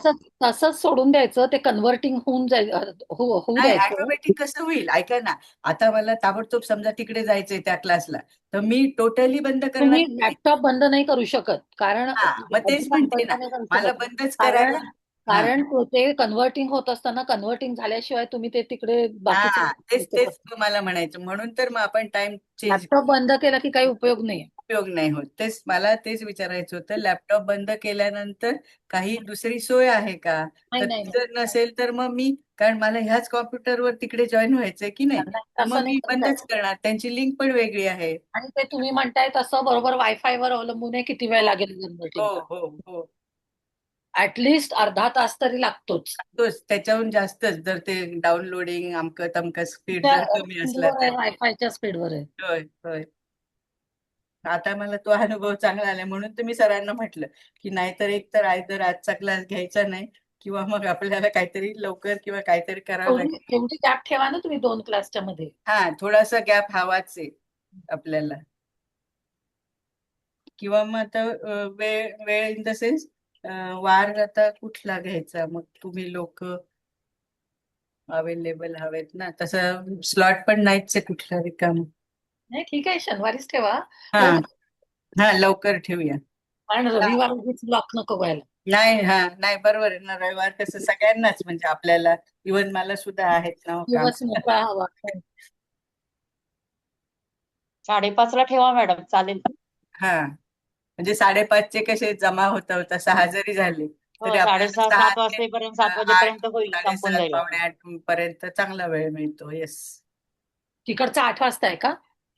तसंच सोडून द्यायचं, ते कन्व्हर्टिंग होऊन जाईल, होऊ नाही, द्यायचं. ऑटोमॅटिक कसं होईल, ऐका ना. आता मला ताबडतोब समजा तिकडे जायचंय त्या क्लासला, तर मी टोटली बंद करणार तुम्ही नाही. लॅपटॉप बंद नाही करू शकत, कारण हा, मग तेच अजिबात म्हणते बंद ना, नाही करू मला शकत. बंदच कारण करायला. हा कारण ते कन्व्हर्टिंग होत असताना, कन्व्हर्टिंग झाल्याशिवाय तुम्ही ते तिकडे बाकीचं हा, तेच तेच तुम्हाला म्हणायचं. म्हणून तर मग आपण टाइम चेंज. लॅपटॉप बंद केला की काही उपयोग नाही. उपयोग नाही होत. तेच मला तेच विचारायचं होतं. लॅपटॉप बंद केल्यानंतर काही दुसरी सोय आहे का? नाही तर नाही ती नाही जर नसेल तर मग मी, कारण मला ह्याच कॉम्प्युटरवर तिकडे जॉईन व्हायचंय की नाही, नाही, तर मग तसं नाही मी करता बंदच येत. करणार. त्यांची लिंक पण वेगळी आहे. आणि ते तुम्ही म्हणताय तसं बरोबर वायफायवर अवलंबून आहे किती वेळ हो लागेल हो कन्व्हर्टिंगला. हो हो. ऍटलिस्ट अर्धा तास तरी लागतोच. तोच त्याच्याहून जास्तच, जर ते डाउनलोडिंग अमकं तमकं स्पीड त्या जर कमी असला स्पीडवर आहे, तर. वायफायच्या स्पीडवर आहे. होय होय. आता मला तो अनुभव चांगला आलाय, म्हणून तुम्ही सरांना म्हटलं की नाहीतर एक तर आयदर आजचा क्लास घ्यायचा नाही, किंवा मग आपल्याला काहीतरी लवकर किंवा काहीतरी करावं लागेल. एवढी गॅप ठेवा ना तुम्ही 2 क्लासच्या मध्ये. हा, थोडासा गॅप हवाच आहे आपल्याला. किंवा मग आता वेळ वेळ इन द सेन्स, वार आता कुठला घ्यायचा, मग तुम्ही लोक अवेलेबल हवेत ना, तसं स्लॉट पण नाहीच आहे कुठला रिकाम. नाही ठीक आहे, शनिवारीच ठेवा. हा बरं, हा लवकर ठेवूया. कारण रविवार ब्लॉक नको व्हायला. नाही बरोबर आहे ना. रविवार कसं सगळ्यांनाच म्हणजे आपल्याला इव्हन मला सुद्धा आहेत ना हो काम. दिवस मोकळा हवा. 5:30ला ठेवा मॅडम, चालेल. हा म्हणजे 5:30चे कसे जमा होता 6 जरी झाले हो, तरी आपल्याला 6:30 6 7 ते वाजेपर्यंत 7 8, वाजेपर्यंत होईल, संपून 7:30 जाईल पावणे आपलं. 8 पर्यंत चांगला वेळ मिळतो. येस. तिकडचा 8 वाजता आहे का?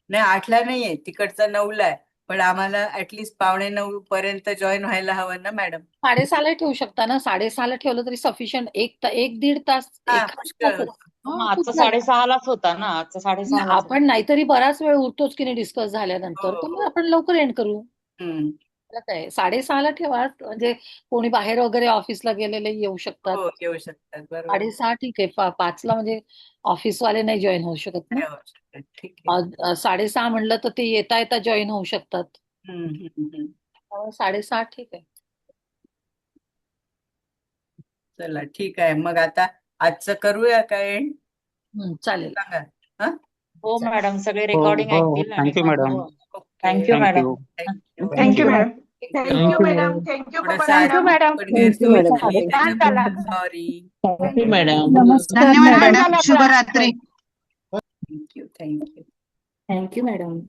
नाही 8ला नाहीये, तिकडचा 9ला आहे. पण आम्हाला ऍटलीस्ट 8:45 पर्यंत जॉईन व्हायला हवं ना मॅडम. 6:30ला ठेवू शकता ना. 6:30ला ठेवलं तरी सफिशियंट. एक दीड तास, हा एखाद पुष्कळ तास. होतं. मग हा, आजचं खूप झालं. 6:30लाच होता ना, आजचं 6:30लाच. आपण नाहीतरी बराच वेळ उरतोच की नाही डिस्कस झाल्यानंतर, हो तर मग आपण लवकर एंड करू. हम्म. त्याला काय 6:30ला ठेवा, म्हणजे कोणी बाहेर वगैरे ऑफिसला गेलेले येऊ शकतात. हो येऊ शकतात. बरोबर 6:30 ठीक आहे. 5ला म्हणजे ऑफिसवाले नाही जॉईन होऊ शकत ना. नाही होऊ शकत. ठीक आहे. 6:30 म्हणलं तर ते येता येता जॉईन होऊ शकतात. हम्म. 6:30 ठीक आहे. चला ठीक आहे. मग आता आजचं करूया का एंड? चालेल. सांगा. हा हो मॅडम, सगळे हो रेकॉर्डिंग हो ऐकतील आणि थँक्यू मग madam. Thank you madam. Thank you. Thank you madam. Thank you madam. Thank you थोडंसं आज थँक्यू मॅडम. पण गैरसोय झाली छान झाला. त्याच्याबद्दल सॉरी. Thank you madam. नमस्कार धन्यवाद मॅडम. मॅडम. शुभरात्री. थँक्यू. Thank you madam.